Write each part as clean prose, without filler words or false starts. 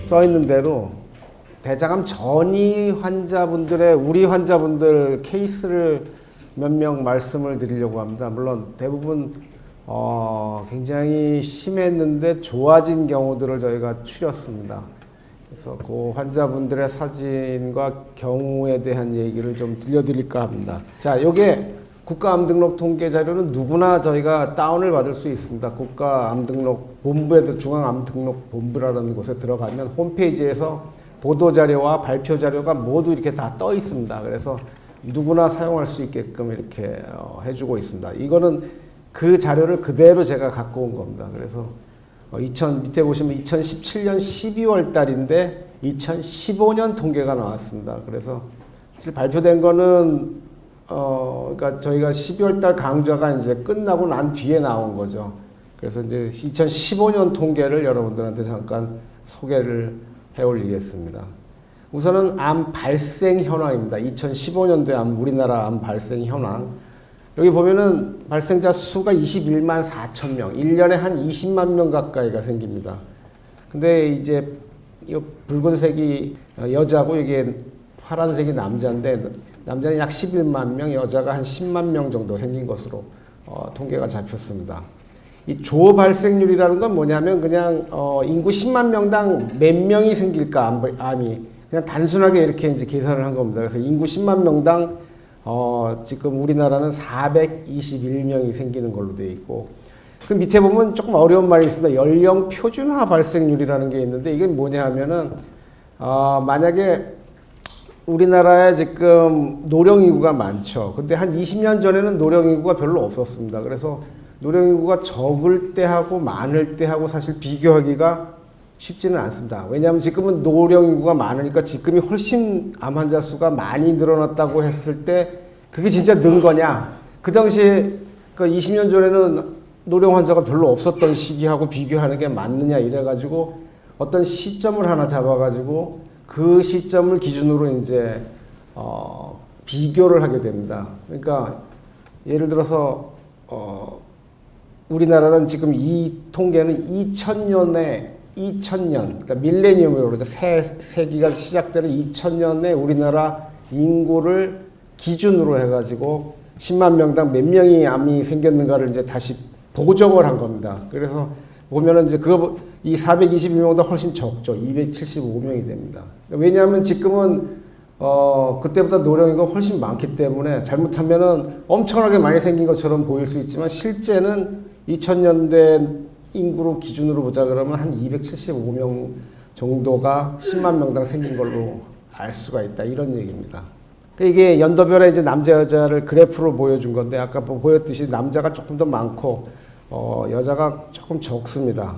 써 있는 대로 대장암 전이 환자분들의 우리 환자분들 케이스를 몇 명 말씀을 드리려고 합니다. 물론 대부분 굉장히 심했는데 좋아진 경우들을 저희가 추렸습니다. 그래서 그 환자분들의 사진과 경우에 대한 얘기를 좀 들려드릴까 합니다. 자, 요게 국가암등록 통계 자료는 누구나 저희가 다운을 받을 수 있습니다. 국가암등록 본부에도 중앙암등록본부라는 곳에 들어가면 홈페이지에서 보도자료와 발표자료가 모두 이렇게 다 떠 있습니다. 그래서 누구나 사용할 수 있게끔 이렇게 해주고 있습니다. 이거는 그 자료를 그대로 제가 갖고 온 겁니다. 그래서 밑에 보시면 2017년 12월 달인데 2015년 통계가 나왔습니다. 그래서 사실 발표된 거는 그러니까 저희가 12월 달 강좌가 이제 끝나고 난 뒤에 나온 거죠. 그래서 이제 2015년 통계를 여러분들한테 잠깐 소개를 해 올리겠습니다. 우선은 암 발생 현황입니다. 2015년도에 우리나라 암 발생 현황. 여기 보면은 발생자 수가 21만 4천 명, 1년에 한 20만 명 가까이가 생깁니다. 근데 이제 이 붉은색이 여자고 이게 파란색이 남자인데 남자는 약 11만 명, 여자가 한 10만 명 정도 생긴 것으로 통계가 잡혔습니다. 이 조 발생률이라는 건 뭐냐면 그냥 인구 10만 명당 몇 명이 생길까 암이 그냥 단순하게 이렇게 이제 계산을 한 겁니다. 그래서 인구 10만 명당 지금 우리나라는 421명이 생기는 걸로 되어 있고 그 밑에 보면 조금 어려운 말이 있습니다. 연령 표준화 발생률이라는 게 있는데 이게 뭐냐 하면은 만약에 우리나라에 지금 노령 인구가 많죠. 근데 한 20년 전에는 노령 인구가 별로 없었습니다. 그래서 노령 인구가 적을 때하고 많을 때하고 사실 비교하기가 쉽지는 않습니다. 왜냐하면 지금은 노령 인구가 많으니까 지금이 훨씬 암 환자 수가 많이 늘어났다고 했을 때 그게 진짜 는 거냐? 그 당시에 그 20년 전에는 노령 환자가 별로 없었던 시기하고 비교하는 게 맞느냐 이래가지고 어떤 시점을 하나 잡아가지고 그 시점을 기준으로 이제 비교를 하게 됩니다. 그러니까 예를 들어서 우리나라는 지금 이 통계는 2000년, 그러니까 밀레니엄으로 그러죠. 새 세기가 시작되는 2000년에 우리나라 인구를 기준으로 해가지고 10만 명당 몇 명이 암이 생겼는가를 이제 다시 보정을 한 겁니다. 그래서 보면은 이제 이 421명보다 훨씬 적죠. 275명이 됩니다. 왜냐하면 지금은 그때보다 노령인구가 훨씬 많기 때문에 잘못하면은 엄청나게 많이 생긴 것처럼 보일 수 있지만 실제는 2000년대 인구로 기준으로 보자 그러면 한 275명 정도가 10만 명당 생긴 걸로 알 수가 있다. 이런 얘기입니다. 이게 연도별에 이제 남자 여자를 그래프로 보여준 건데 아까 보였듯이 남자가 조금 더 많고 여자가 조금 적습니다.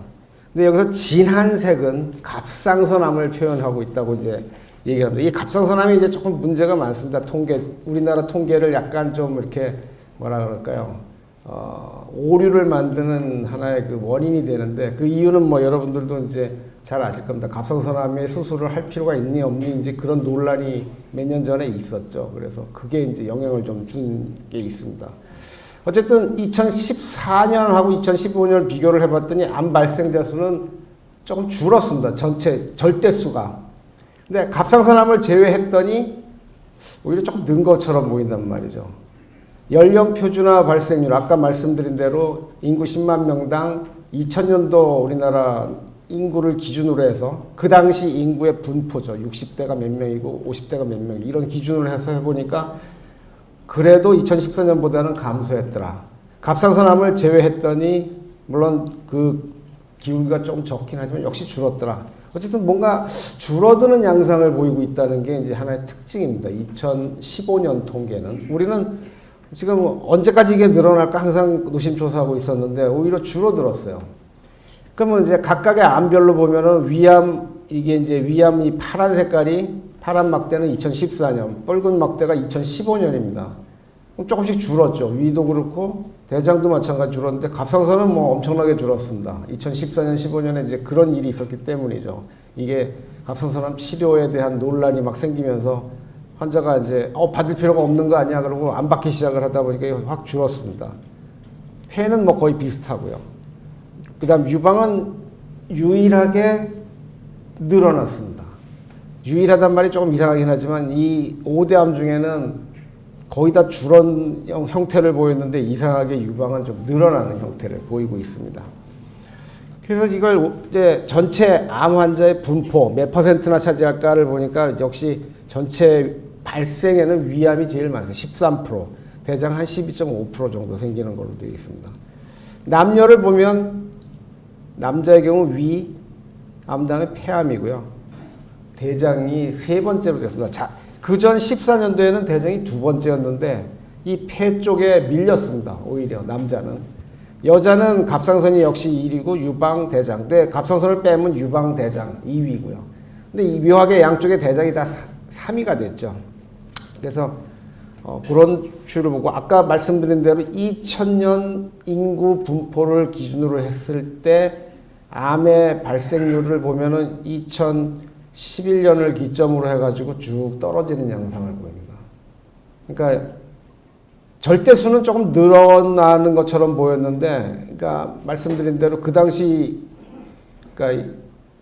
근데 여기서 진한 색은 갑상선암을 표현하고 있다고 이제 얘기합니다. 이 갑상선암이 이제 조금 문제가 많습니다. 우리나라 통계를 약간 좀 이렇게 뭐라 그럴까요? 오류를 만드는 하나의 그 원인이 되는데 그 이유는 뭐 여러분들도 이제 잘 아실 겁니다. 갑상선암에 수술을 할 필요가 있니 없니 이제 그런 논란이 몇 년 전에 있었죠. 그래서 그게 이제 영향을 좀 준 게 있습니다. 어쨌든 2014년하고 2015년을 비교를 해봤더니 암 발생자 수는 조금 줄었습니다. 절대 수가. 근데 갑상선암을 제외했더니 오히려 조금 는 것처럼 보인단 말이죠. 연령 표준화 발생률 아까 말씀드린 대로 인구 10만 명당 2000년도 우리나라 인구를 기준으로 해서 그 당시 인구의 분포죠. 60대가 몇 명이고 50대가 몇 명 이런 기준으로 해서 해보니까 그래도 2014년보다는 감소했더라. 갑상선암을 제외했더니 물론 그 기울기가 좀 적긴 하지만 역시 줄었더라. 어쨌든 뭔가 줄어드는 양상을 보이고 있다는 게 이제 하나의 특징입니다. 2015년 통계는 우리는 지금 언제까지 이게 늘어날까 항상 노심초사하고 있었는데 오히려 줄어들었어요. 그러면 이제 각각의 암별로 보면은 이게 이제 위암 이 파란 색깔이 파란 막대는 2014년, 붉은 막대가 2015년입니다. 그럼 조금씩 줄었죠. 위도 그렇고 대장도 마찬가지 줄었는데 갑상선은 뭐 엄청나게 줄었습니다. 2014년, 15년에 이제 그런 일이 있었기 때문이죠. 이게 갑상선암 치료에 대한 논란이 막 생기면서 환자가 이제 받을 필요가 없는 거 아니야 그러고 안 받기 시작을 하다 보니까 확 줄었습니다. 폐는 뭐 거의 비슷하고요. 그 다음 유방은 유일하게 늘어났습니다. 유일하단 말이 조금 이상하긴 하지만 이 5대 암 중에는 거의 다 줄은 형태를 보였는데 이상하게 유방은 좀 늘어나는 형태를 보이고 있습니다. 그래서 이걸 이제 전체 암 환자의 분포 몇 퍼센트나 차지할까를 보니까 역시 전체 발생에는 위암이 제일 많아요. 13%, 대장 한 12.5% 정도 생기는 걸로 되어 있습니다. 남녀를 보면 남자의 경우 위, 암 다음에 폐암이고요. 대장이 세 번째로 됐습니다. 자, 그전 14년도에는 대장이 두 번째였는데 이 폐 쪽에 밀렸습니다. 오히려 남자는. 여자는 갑상선이 역시 1위고 유방, 대장. 근데 갑상선을 빼면 유방, 대장 2위고요. 근데 이 묘하게 양쪽에 대장이 다 3위가 됐죠. 그래서 그런 추이를 보고 아까 말씀드린 대로 2000년 인구 분포를 기준으로 했을 때 암의 발생률을 보면은 2011년을 기점으로 해가지고 쭉 떨어지는 양상을 보입니다. 그러니까 절대수는 조금 늘어나는 것처럼 보였는데, 그러니까 말씀드린 대로 그 당시, 그러니까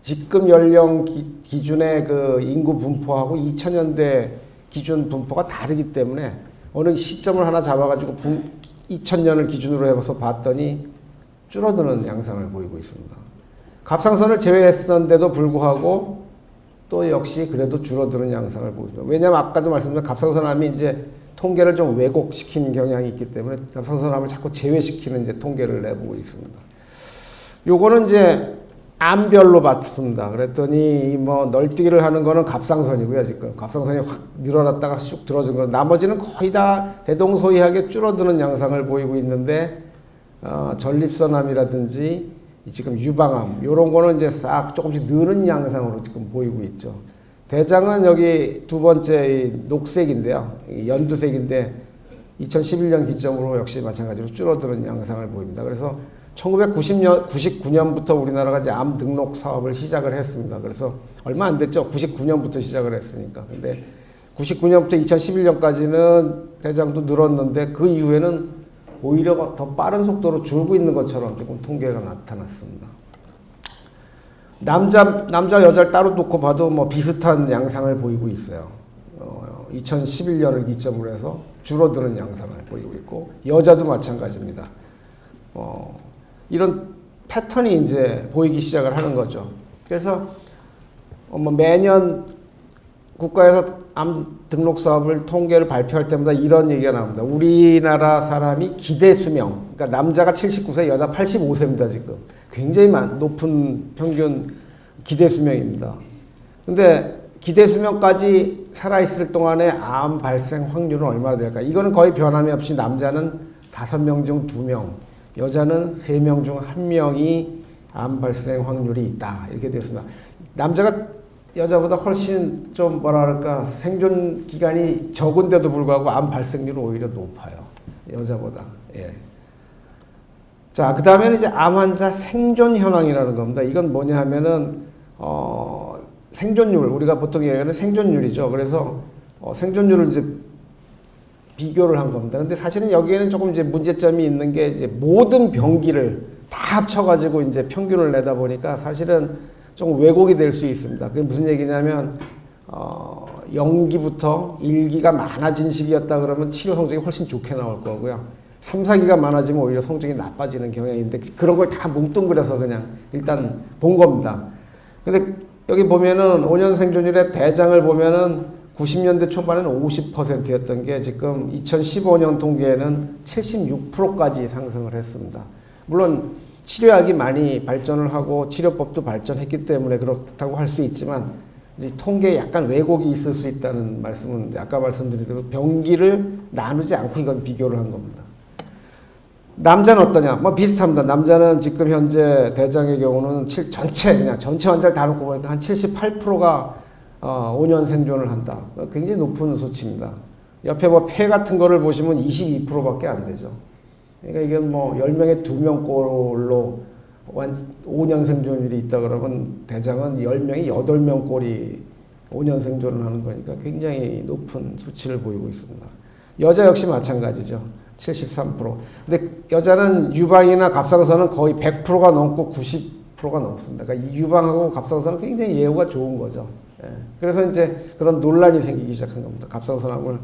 지금 연령 기준의 그 인구 분포하고 2000년대 기준 분포가 다르기 때문에 어느 시점을 하나 잡아가지고 2000년을 기준으로 해서 봤더니 줄어드는 양상을 보이고 있습니다. 갑상선을 제외했었는데도 불구하고 또 역시 그래도 줄어드는 양상을 보입니다. 왜냐하면 아까도 말씀드린 갑상선암이 이제 통계를 좀 왜곡시킨 경향이 있기 때문에 갑상선암을 자꾸 제외시키는 이제 통계를 내보고 있습니다. 요거는 이제 암별로 봤습니다. 그랬더니 뭐 널뛰기를 하는 거는 갑상선이고요. 지금 갑상선이 확 늘어났다가 쑥 들어진 거. 나머지는 거의 다 대동소이하게 줄어드는 양상을 보이고 있는데 전립선암이라든지 지금 유방암 요런 거는 이제 싹 조금씩 느는 양상으로 지금 보이고 있죠. 대장은 여기 두 번째 녹색인데요. 연두색인데 2011년 기점으로 역시 마찬가지로 줄어드는 양상을 보입니다. 그래서 1999년부터 우리나라가 이제 암 등록 사업을 시작을 했습니다. 그래서 얼마 안 됐죠. 99년부터 시작을 했으니까. 근데 99년부터 2011년까지는 대장도 늘었는데 그 이후에는 오히려 더 빠른 속도로 줄고 있는 것처럼 조금 통계가 나타났습니다. 남자 여자를 따로 놓고 봐도 뭐 비슷한 양상을 보이고 있어요. 2011년을 기점으로 해서 줄어드는 양상을 보이고 있고 여자도 마찬가지입니다. 이런 패턴이 이제 보이기 시작을 하는 거죠. 그래서 뭐 매년 국가에서 암 등록 사업을 통계를 발표할 때마다 이런 얘기가 나옵니다. 우리나라 사람이 기대 수명, 그러니까 남자가 79세, 여자 85세입니다. 지금 굉장히 높은 평균 기대 수명입니다. 근데 기대 수명까지 살아있을 동안에 암 발생 확률은 얼마나 될까? 이거는 거의 변함이 없이 남자는 5명 중 2명, 여자는 3명 중 1명이 암 발생 확률이 있다. 이렇게 되었습니다. 남자가 여자보다 훨씬 좀 뭐라 그럴까 생존 기간이 적은데도 불구하고 암 발생률은 오히려 높아요. 여자보다. 예. 자, 그 다음에는 이제 암 환자 생존 현황이라는 겁니다. 이건 뭐냐 하면은 생존율, 우리가 보통 얘기하는 생존율이죠. 그래서 생존율을 이제 비교를 한 겁니다. 근데 사실은 여기에는 조금 이제 문제점이 있는 게 이제 모든 병기를 다 합쳐가지고 이제 평균을 내다 보니까 사실은 좀 왜곡이 될 수 있습니다. 그게 무슨 얘기냐면 0기부터 1기가 많아진 시기였다 그러면 치료 성적이 훨씬 좋게 나올 거고요. 3, 4기가 많아지면 오히려 성적이 나빠지는 경향이 있는데 그런 걸 다 뭉뚱그려서 그냥 일단 본 겁니다. 근데 여기 보면은 5년 생존율의 대장을 보면은 90년대 초반에는 50%였던 게 지금 2015년 통계에는 76%까지 상승을 했습니다. 물론 치료약이 많이 발전을 하고 치료법도 발전했기 때문에 그렇다고 할 수 있지만 이제 통계에 약간 왜곡이 있을 수 있다는 말씀은 아까 말씀드린 대로 병기를 나누지 않고 이건 비교를 한 겁니다. 남자는 어떠냐? 뭐 비슷합니다. 남자는 지금 현재 대장의 경우는 전체 환자를 다 놓고 보니까 한 78%가 5년 생존을 한다. 굉장히 높은 수치입니다. 옆에 뭐 폐 같은 거를 보시면 22%밖에 안 되죠. 그러니까 이게 뭐 10명에 2명꼴로 5년 생존율이 있다 그러면 대장은 10명이 8명꼴이 5년 생존을 하는 거니까 굉장히 높은 수치를 보이고 있습니다. 여자 역시 마찬가지죠. 73%. 근데 여자는 유방이나 갑상선은 거의 100%가 넘고 90%가 넘습니다. 그러니까 이 유방하고 갑상선은 굉장히 예후가 좋은 거죠. 예. 그래서 이제 그런 논란이 생기기 시작한 겁니다. 갑상선암을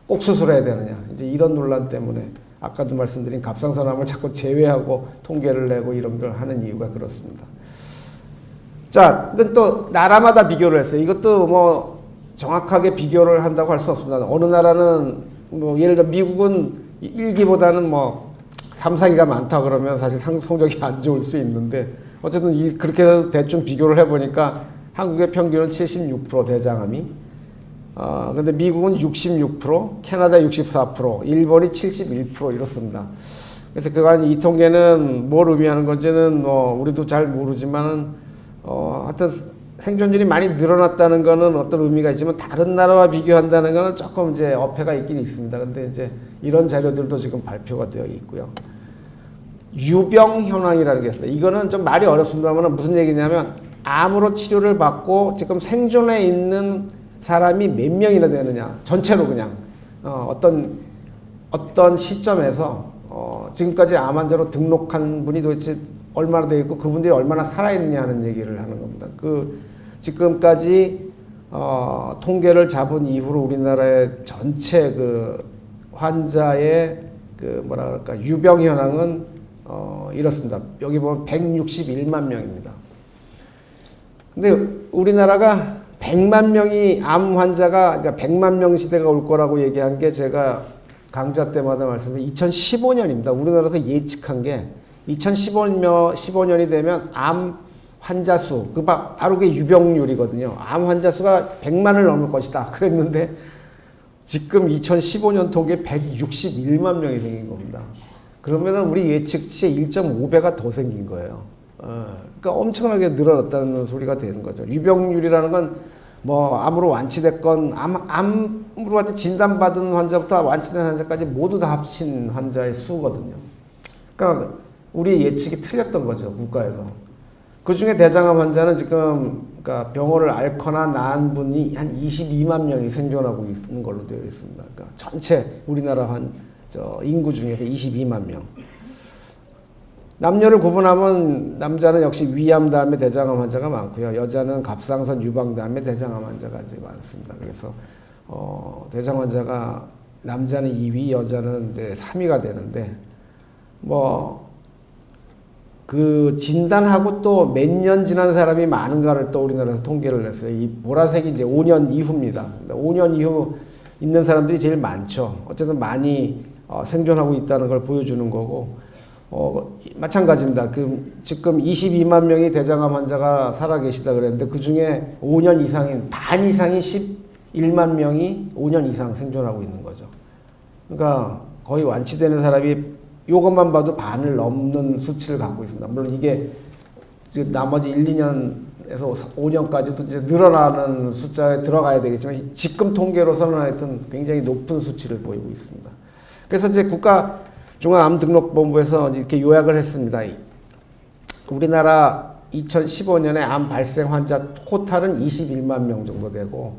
꼭 수술해야 되느냐. 이제 이런 논란 때문에 아까도 말씀드린 갑상선암을 자꾸 제외하고 통계를 내고 이런 걸 하는 이유가 그렇습니다. 자, 이건 또 나라마다 비교를 했어요. 이것도 뭐 정확하게 비교를 한다고 할 수 없습니다. 어느 나라는 뭐 예를 들어 미국은 1기보다는 뭐 3, 4기가 많다 그러면 사실 성적이 안 좋을 수 있는데 어쨌든 그렇게 대충 비교를 해보니까 한국의 평균은 76% 대장암이 근데 미국은 66%, 캐나다 64%, 일본이 71% 이렇습니다. 그래서 그간 이 통계는 뭘 의미하는 건지는 뭐 우리도 잘 모르지만은 하여튼 생존율이 많이 늘어났다는 거는 어떤 의미가 있지만 다른 나라와 비교한다는 거는 조금 이제 어폐가 있긴 있습니다. 근데 이제 이런 자료들도 지금 발표가 되어 있고요. 유병 현황이라는 게 있습니다. 이거는 좀 말이 어렵습니다만 무슨 얘기냐면 암으로 치료를 받고 지금 생존해 있는 사람이 몇 명이나 되느냐 전체로 그냥 어떤 시점에서 지금까지 암 환자로 등록한 분이 도대체 얼마나 되어 있고 그분들이 얼마나 살아있느냐 하는 얘기를 하는 겁니다. 지금까지 통계를 잡은 이후로 우리나라의 전체 그 환자의 뭐라 그럴까 유병 현황은 이렇습니다. 여기 보면 161만 명입니다. 근데 우리나라가 100만 명이 암 환자가 그러니까 100만 명 시대가 올 거라고 얘기한 게 제가 강좌 때마다 말씀드린 2015년입니다. 우리나라에서 예측한 게 2015년이 되면 암 환자 수, 바로 그게 유병률이거든요. 암 환자 수가 100만을 넘을 것이다. 그랬는데 지금 2015년 통계 161만 명이 생긴 겁니다. 그러면은 우리 예측치의 1.5배가 더 생긴 거예요. 그러니까 엄청나게 늘어났다는 소리가 되는 거죠. 유병률이라는 건 뭐 암으로 완치됐건 암으로 진단받은 환자부터 완치된 환자까지 모두 다 합친 환자의 수거든요. 그러니까 우리 예측이 틀렸던 거죠, 국가에서. 그 중에 대장암 환자는 지금 그러니까 병원을 앓거나 나은 분이 한 22만 명이 생존하고 있는 걸로 되어 있습니다. 그러니까 전체 우리나라 인구 중에서 22만 명. 남녀를 구분하면 남자는 역시 위암 다음에 대장암 환자가 많고요. 여자는 갑상선 유방 다음에 대장암 환자가 이제 많습니다. 그래서 대장 환자가 남자는 2위, 여자는 이제 3위가 되는데 그 진단하고 또 몇 년 지난 사람이 많은가를 또 우리나라에서 통계를 냈어요. 이 보라색이 이제 5년 이후입니다. 5년 이후 있는 사람들이 제일 많죠. 어쨌든 많이 생존하고 있다는 걸 보여주는 거고, 마찬가지입니다. 지금 22만 명이 대장암 환자가 살아계시다 그랬는데 그 중에 5년 이상인 반 이상이 11만 명이 5년 이상 생존하고 있는 거죠. 그러니까 거의 완치되는 사람이 이것만 봐도 반을 넘는 수치를 갖고 있습니다. 물론 이게 나머지 1, 2년에서 5년까지도 이제 늘어나는 숫자에 들어가야 되겠지만 지금 통계로서는 하여튼 굉장히 높은 수치를 보이고 있습니다. 그래서 이제 국가중앙암등록본부에서 이렇게 요약을 했습니다. 우리나라 2015년에 암 발생 환자 토탈은 21만 명 정도 되고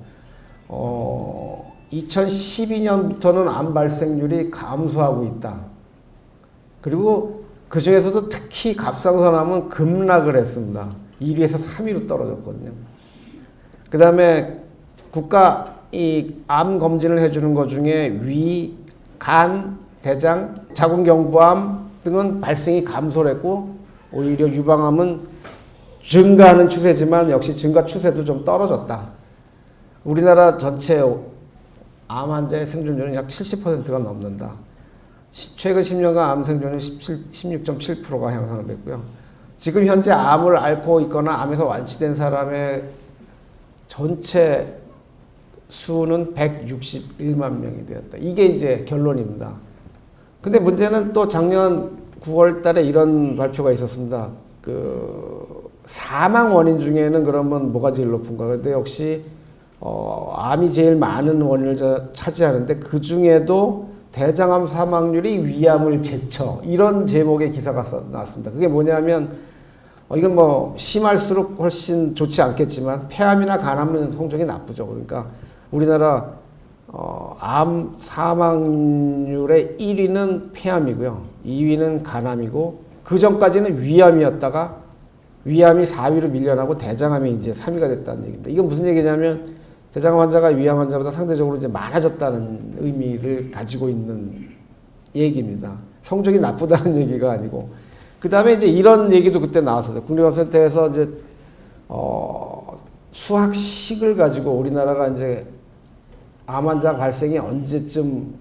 2012년부터는 암 발생률이 감소하고 있다. 그리고 그 중에서도 특히 갑상선암은 급락을 했습니다. 1위에서 3위로 떨어졌거든요. 그 다음에 국가 암 검진을 해주는 것 중에 위, 간, 대장, 자궁경부암 등은 발생이 감소를 했고 오히려 유방암은 증가하는 추세지만 역시 증가 추세도 좀 떨어졌다. 우리나라 전체 암 환자의 생존율은 약 70%가 넘는다. 최근 10년간 암 생존율 16.7%가 향상됐고요. 지금 현재 암을 앓고 있거나 암에서 완치된 사람의 전체 수는 161만 명이 되었다. 이게 이제 결론입니다. 근데 문제는 또 작년 9월 달에 이런 발표가 있었습니다. 사망 원인 중에는 그러면 뭐가 제일 높은가? 근데 역시 암이 제일 많은 원인을 차지하는데 그 중에도 대장암 사망률이 위암을 제쳐 이런 제목의 기사가 나왔습니다. 그게 뭐냐면 이건 뭐 심할수록 훨씬 좋지 않겠지만 폐암이나 간암은 성적이 나쁘죠. 그러니까 우리나라 암 사망률의 1위는 폐암이고요. 2위는 간암이고 그 전까지는 위암이었다가 위암이 4위로 밀려나고 대장암이 이제 3위가 됐다는 얘기입니다. 이건 무슨 얘기냐면 대장암 환자가 위암 환자보다 상대적으로 이제 많아졌다는 의미를 가지고 있는 얘기입니다. 성적이 나쁘다는 얘기가 아니고. 그 다음에 이제 이런 얘기도 그때 나왔어요. 국립암센터에서 이제 수학식을 가지고 우리나라가 이제 암 환자 발생이 언제쯤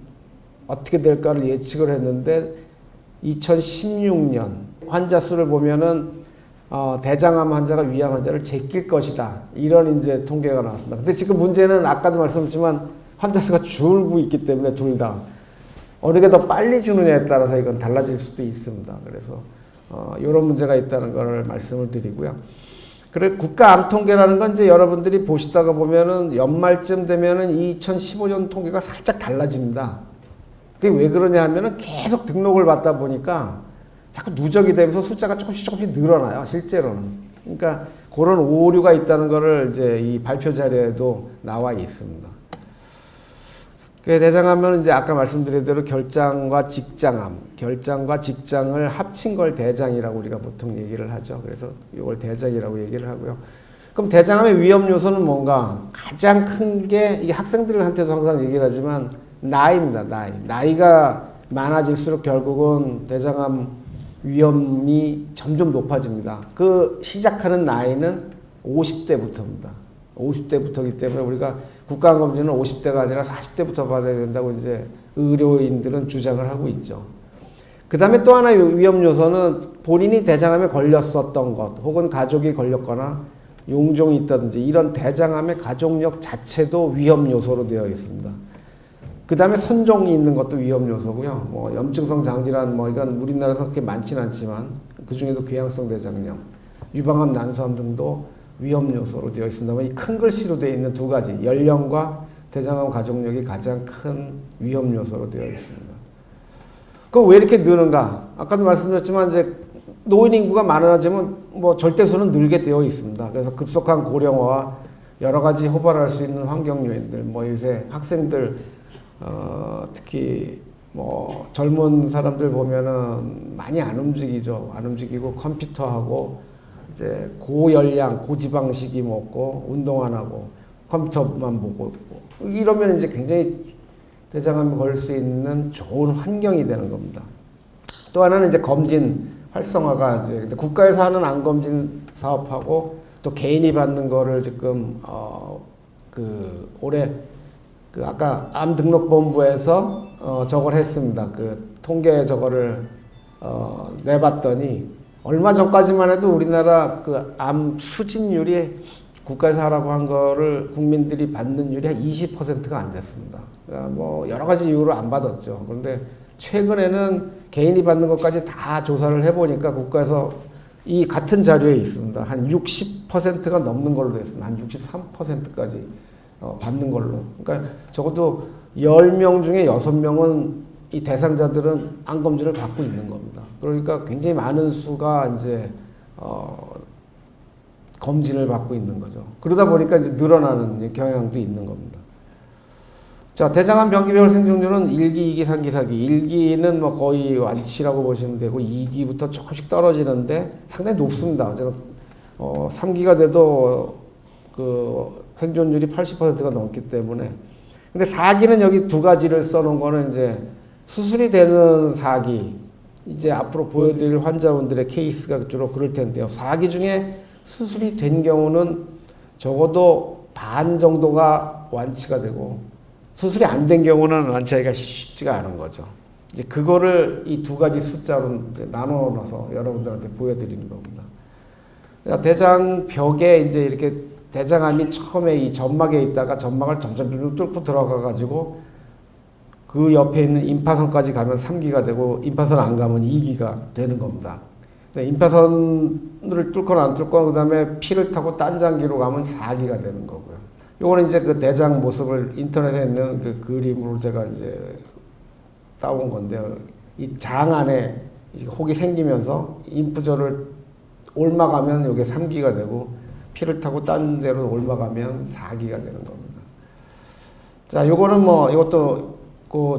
어떻게 될까를 예측을 했는데 2016년 환자 수를 보면은 대장암 환자가 위암 환자를 제낄 것이다. 이런 이제 통계가 나왔습니다. 근데 지금 문제는 아까도 말씀드렸지만 환자 수가 줄고 있기 때문에 둘 다 어느 게 더 빨리 주느냐에 따라서 이건 달라질 수도 있습니다. 그래서 이런 문제가 있다는 걸 말씀을 드리고요. 그래 국가암 통계라는 건 이제 여러분들이 보시다가 보면은 연말쯤 되면은 2015년 통계가 살짝 달라집니다. 그게 왜 그러냐 하면은 계속 등록을 받다 보니까 자꾸 누적이 되면서 숫자가 조금씩 늘어나요, 실제로는. 그러니까 그런 오류가 있다는 거를 이제 이 발표 자료에도 나와 있습니다. 대장암은 이제 아까 말씀드린 대로 결장과 직장암, 결장과 직장을 합친 걸 대장이라고 우리가 보통 얘기를 하죠. 그래서 이걸 대장이라고 얘기를 하고요. 그럼 대장암의 위험 요소는 뭔가? 가장 큰 게 이게 학생들한테도 항상 얘기를 하지만 나이입니다. 나이가 많아질수록 결국은 대장암 위험이 점점 높아집니다. 그 시작하는 나이는 50대부터입니다. 50대부터이기 때문에 우리가 국가암검진은 50대가 아니라 40대부터 받아야 된다고 이제 의료인들은 주장을 하고 있죠. 그 다음에 또 하나의 위험 요소는 본인이 대장암에 걸렸었던 것 혹은 가족이 걸렸거나 용종이 있다든지 이런 대장암의 가족력 자체도 위험 요소로 되어 있습니다. 그 다음에 선종이 있는 것도 위험 요소고요. 뭐 염증성 장질환 이건 우리나라에서 그렇게 많지는 않지만 그 중에도 궤양성 대장염, 유방암, 난소암 등도 위험 요소로 되어 있습니다. 이 큰 글씨로 되어 있는 두 가지 연령과 대장암 가족력이 가장 큰 위험 요소로 되어 있습니다. 그럼 왜 이렇게 느는가? 아까도 말씀드렸지만 이제 노인 인구가 많아지면 뭐 절대수는 늘게 되어 있습니다. 그래서 급속한 고령화와 여러 가지 호발할 수 있는 환경 요인들, 요새 학생들 특히 젊은 사람들 보면은 많이 안 움직이죠. 안 움직이고 컴퓨터하고 이제 고열량, 고지방식이 먹고 운동 안 하고 컴퓨터만 보고 있고 이러면 이제 굉장히 대장암에 걸릴 수 있는 좋은 환경이 되는 겁니다. 또 하나는 이제 검진 활성화가 이제 국가에서 하는 암 검진 사업하고 또 개인이 받는 거를 지금 올해 아까 암등록본부에서 저걸 했습니다. 통계 저거를 내봤더니 얼마 전까지만 해도 우리나라 암 수진율이 국가에서 하라고 한 거를 국민들이 받는 율이 한 20%가 안 됐습니다. 그러니까 여러 가지 이유로 안 받았죠. 그런데 최근에는 개인이 받는 것까지 다 조사를 해보니까 국가에서 이 같은 자료에 있습니다. 한 60%가 넘는 걸로 됐습니다. 한 63%까지 받는 걸로. 그러니까 적어도 10명 중에 6명은 이 대상자들은 암 검진을 받고 있는 겁니다. 그러니까 굉장히 많은 수가 이제 검진을 받고 있는 거죠. 그러다 보니까 이제 늘어나는 경향도 있는 겁니다. 자, 대장암 병기별 생존율은 1기, 2기, 3기, 4기. 1기는 거의 완치라고 보시면 되고 2기부터 조금씩 떨어지는데 상당히 높습니다. 3기가 돼도 생존율이 80%가 넘기 때문에. 근데 4기는 여기 두 가지를 써놓은 거는 이제 수술이 되는 4기, 이제 앞으로 보여드릴 환자분들의 케이스가 주로 그럴 텐데요. 4기 중에 수술이 된 경우는 적어도 반 정도가 완치가 되고 수술이 안 된 경우는 완치하기가 쉽지가 않은 거죠. 이제 그거를 이 두 가지 숫자로 나눠서 여러분들한테 보여드리는 겁니다. 대장벽에 이제 이렇게 대장암이 처음에 이 점막에 있다가 점막을 점점 뚫고 들어가가지고 그 옆에 있는 임파선까지 가면 3기가 되고 임파선 안 가면 2기가 되는 겁니다. 임파선을 뚫거나 안 뚫거나 그 다음에 피를 타고 딴 장기로 가면 4기가 되는 거고요. 요거는 이제 대장 모습을 인터넷에 있는 그림으로 제가 이제 따온 건데요. 이 장 안에 혹이 생기면서 인프절을 옮아가면 이게 3기가 되고 피를 타고 딴 데로 옮아가면 4기가 되는 겁니다. 자, 요거는 이것도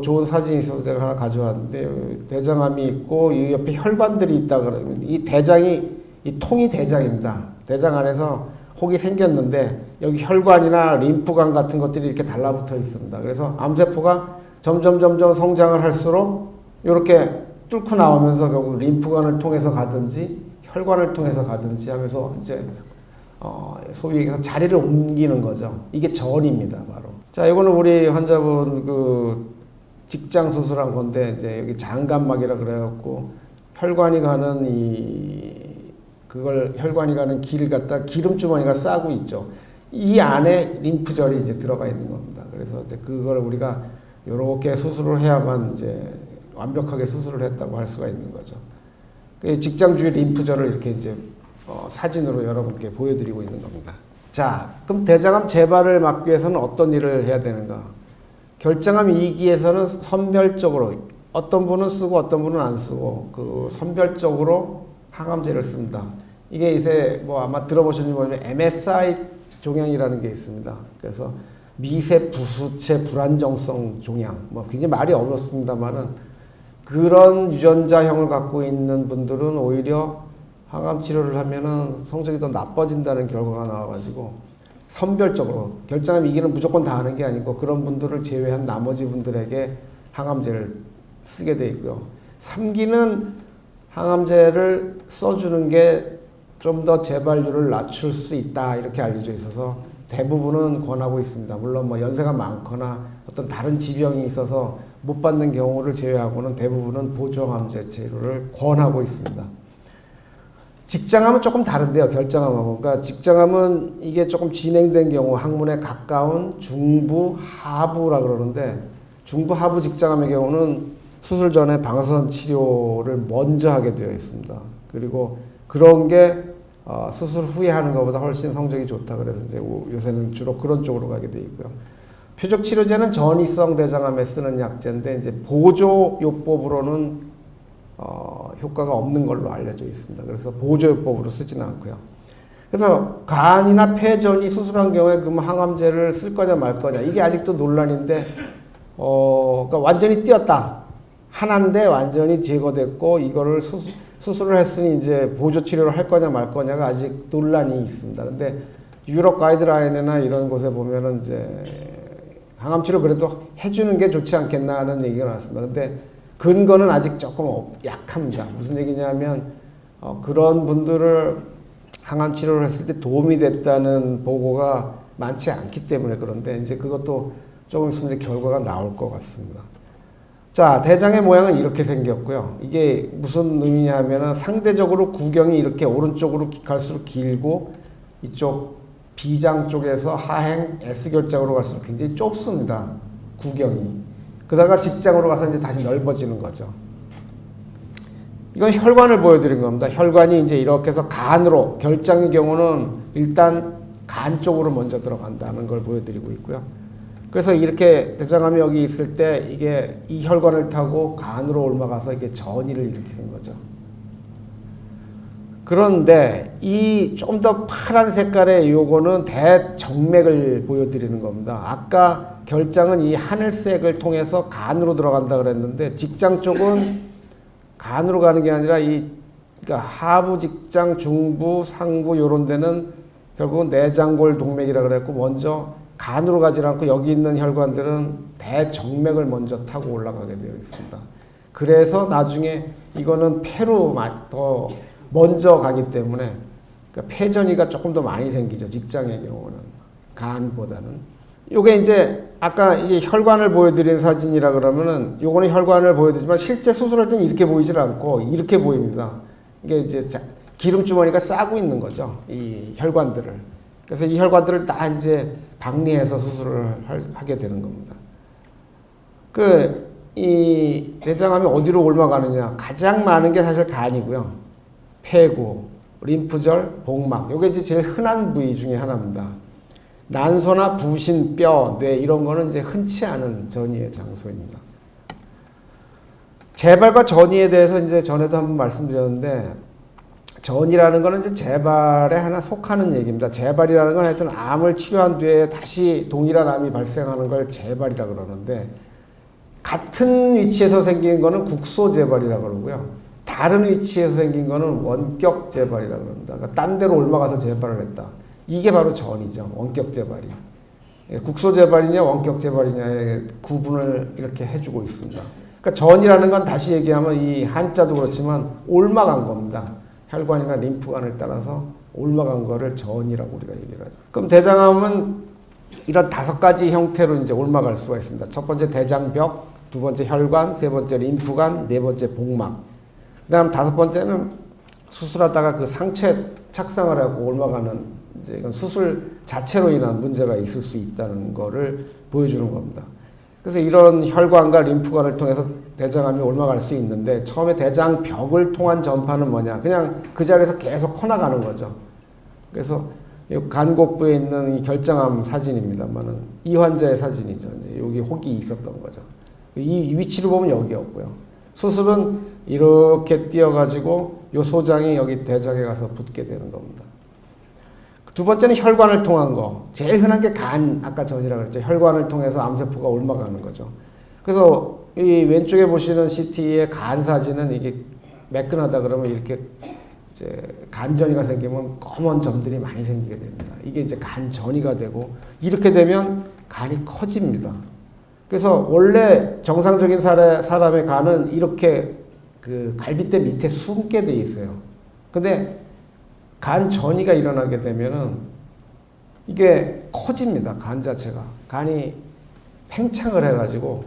좋은 사진이 있어서 제가 하나 가져왔는데 대장암이 있고 이 옆에 혈관들이 있다 그러면 이 대장이 이 통이 대장입니다. 대장 안에서 혹이 생겼는데 여기 혈관이나 림프관 같은 것들이 이렇게 달라붙어 있습니다. 그래서 암세포가 점점 성장을 할수록 이렇게 뚫고 나오면서 결국 림프관을 통해서 가든지 혈관을 통해서 가든지 하면서 이제 소위 얘기해서 자리를 옮기는 거죠. 이게 전입니다, 바로. 자, 이거는 우리 환자분 그 직장 수술한 건데 이제 여기 장간막이라 그래갖고 혈관이 가는 그걸 혈관이 가는 길을 갖다 기름 주머니가 싸고 있죠. 이 안에 림프절이 이제 들어가 있는 겁니다. 그래서 이제 그걸 우리가 이렇게 수술을 해야만 이제 완벽하게 수술을 했다고 할 수가 있는 거죠. 그 직장 주위 림프절을 이렇게 이제 사진으로 여러분께 보여드리고 있는 겁니다. 자, 그럼 대장암 재발을 막기 위해서는 어떤 일을 해야 되는가? 결장암 2기에서는 선별적으로 어떤 분은 쓰고 어떤 분은 안 쓰고 그 선별적으로 항암제를 씁니다. 이게 이제 뭐 아마 들어보셨는지 모르지만 MSI 종양이라는 게 있습니다. 그래서 미세 부수체 불안정성 종양, 뭐 굉장히 말이 어렵습니다만은 그런 유전자형을 갖고 있는 분들은 오히려 항암 치료를 하면은 성적이 더 나빠진다는 결과가 나와가지고 선별적으로 결장암 2기는 무조건 다 하는 게 아니고 그런 분들을 제외한 나머지 분들에게 항암제를 쓰게 돼 있고요. 3기는 항암제를 써주는 게 좀 더 재발률을 낮출 수 있다 이렇게 알려져 있어서 대부분은 권하고 있습니다. 물론 뭐 연세가 많거나 어떤 다른 지병이 있어서 못 받는 경우를 제외하고는 대부분은 보조항암제 치료를 권하고 있습니다. 직장암은 조금 다른데요. 결장암하고. 그러니까 직장암은 이게 조금 진행된 경우 항문에 가까운 중부 하부라 그러는데 중부 하부 직장암의 경우는 수술 전에 방사선 치료를 먼저 하게 되어 있습니다. 그리고 그런 게 수술 후에 하는 것보다 훨씬 성적이 좋다. 그래서 이제 요새는 주로 그런 쪽으로 가게 되어 있고요. 표적 치료제는 전이성 대장암에 쓰는 약제인데 이제 보조요법으로는 효과가 없는 걸로 알려져 있습니다. 그래서 보조요법으로 쓰지는 않고요. 그래서 간이나 폐전이 수술한 경우에 그럼 항암제를 쓸 거냐 말 거냐 이게 아직도 논란인데 그러니까 완전히 띄었다. 하나인데 완전히 제거됐고 이거를 수술을 했으니 이제 보조 치료를 할 거냐 말 거냐가 아직 논란이 있습니다. 근데 유럽 가이드라인이나 이런 곳에 보면은 이제 항암 치료 그래도 해주는 게 좋지 않겠나 하는 얘기가 나왔습니다. 근데 근거는 아직 조금 약합니다. 무슨 얘기냐면 그런 분들을 항암 치료를 했을 때 도움이 됐다는 보고가 많지 않기 때문에 그런데 이제 그것도 조금 있으면 이제 결과가 나올 것 같습니다. 자, 대장의 모양은 이렇게 생겼고요. 이게 무슨 의미냐면은 상대적으로 구경이 이렇게 오른쪽으로 갈수록 길고 이쪽 비장 쪽에서 하행 S결장으로 갈수록 굉장히 좁습니다. 구경이. 그러다가 직장으로 가서 이제 다시 넓어지는 거죠. 이건 혈관을 보여드린 겁니다. 혈관이 이제 이렇게 해서 간으로, 결장의 경우는 일단 간 쪽으로 먼저 들어간다는 걸 보여드리고 있고요. 그래서 이렇게 대장암이 여기 있을 때 이게 이 혈관을 타고 간으로 올라가서 이게 전이를 일으키는 거죠. 그런데 이 좀 더 파란 색깔의 요거는 대정맥을 보여드리는 겁니다. 아까 결장은 이 하늘색을 통해서 간으로 들어간다 그랬는데 직장 쪽은 간으로 가는 게 아니라 그러니까 하부 직장, 중부, 상부 요런 데는 결국은 내장골 동맥이라 그랬고 먼저 간으로 가지 않고 여기 있는 혈관들은 대정맥을 먼저 타고 올라가게 되어 있습니다. 그래서 나중에 이거는 폐로 더 먼저 가기 때문에 그러니까 폐전이가 조금 더 많이 생기죠. 직장의 경우는 간보다는. 요게 이제 아까 이게 혈관을 보여드리는 사진이라 그러면은 요거는 혈관을 보여드리지만 실제 수술할 때는 이렇게 보이질 않고 이렇게 보입니다. 이게 이제 기름 주머니가 싸고 있는 거죠. 이 혈관들을. 그래서 이 혈관들을 다 이제 박리해서 수술을 하게 되는 겁니다. 이 대장암이 어디로 옮아가느냐. 가장 많은 게 사실 간이고요. 폐구, 림프절, 복막. 요게 이제 제일 흔한 부위 중에 하나입니다. 난소나 부신, 뼈, 뇌 이런 거는 이제 흔치 않은 전이의 장소입니다. 재발과 전이에 대해서 이제 전에도 한번 말씀드렸는데 전이라는 거는 이제 재발에 하나 속하는 얘기입니다. 재발이라는 건 하여튼 암을 치료한 뒤에 다시 동일한 암이 발생하는 걸 재발이라 그러는데 같은 위치에서 생긴 거는 국소 재발이라 그러고요. 다른 위치에서 생긴 거는 원격 재발이라고 합니다. 그러니까 딴 데로 옮아가서 재발을 했다. 이게 바로 전이죠. 원격 재발이. 국소 재발이냐 원격 재발이냐의 구분을 이렇게 해주고 있습니다. 그러니까 전이라는 건 다시 얘기하면 이 한자도 그렇지만 옮아간 겁니다. 혈관이나 림프관을 따라서 옮아간 거를 전이라고 우리가 얘기를 하죠. 그럼 대장암은 이런 5가지 형태로 이제 옮아갈 수가 있습니다. 첫 번째 대장벽, 두 번째 혈관, 세 번째 림프관, 네 번째 복막. 그다음 5번째는 수술하다가 그 상처에 착상을 하고 옮아가는 이제 이건 수술 자체로 인한 문제가 있을 수 있다는 거를 보여주는 겁니다. 그래서 이런 혈관과 림프관을 통해서 대장암이 옮아갈 수 있는데 처음에 대장벽을 통한 전파는 뭐냐? 그냥 그 자리에서 계속 커나가는 거죠. 그래서 이 간곡부에 있는 이 결장암 사진입니다만은 이 환자의 사진이죠. 이제 여기 혹이 있었던 거죠. 이 위치를 보면 여기였고요. 수술은 이렇게 띄어가지고 이 소장이 여기 대장에 가서 붙게 되는 겁니다. 두 번째는 혈관을 통한 거. 제일 흔한 게 간, 아까 전이라고 그랬죠. 혈관을 통해서 암세포가 옮아가는 거죠. 그래서 이 왼쪽에 보시는 CT의 간 사진은 이게 매끈하다 그러면 이렇게 이제 간전이가 생기면 검은 점들이 많이 생기게 됩니다. 이게 이제 간전이가 되고 이렇게 되면 간이 커집니다. 그래서 원래 정상적인 사람의 간은 이렇게 그 갈비뼈 밑에 숨게 돼 있어요. 근데 간 전이가 일어나게 되면은 이게 커집니다. 간 자체가. 간이 팽창을 해가지고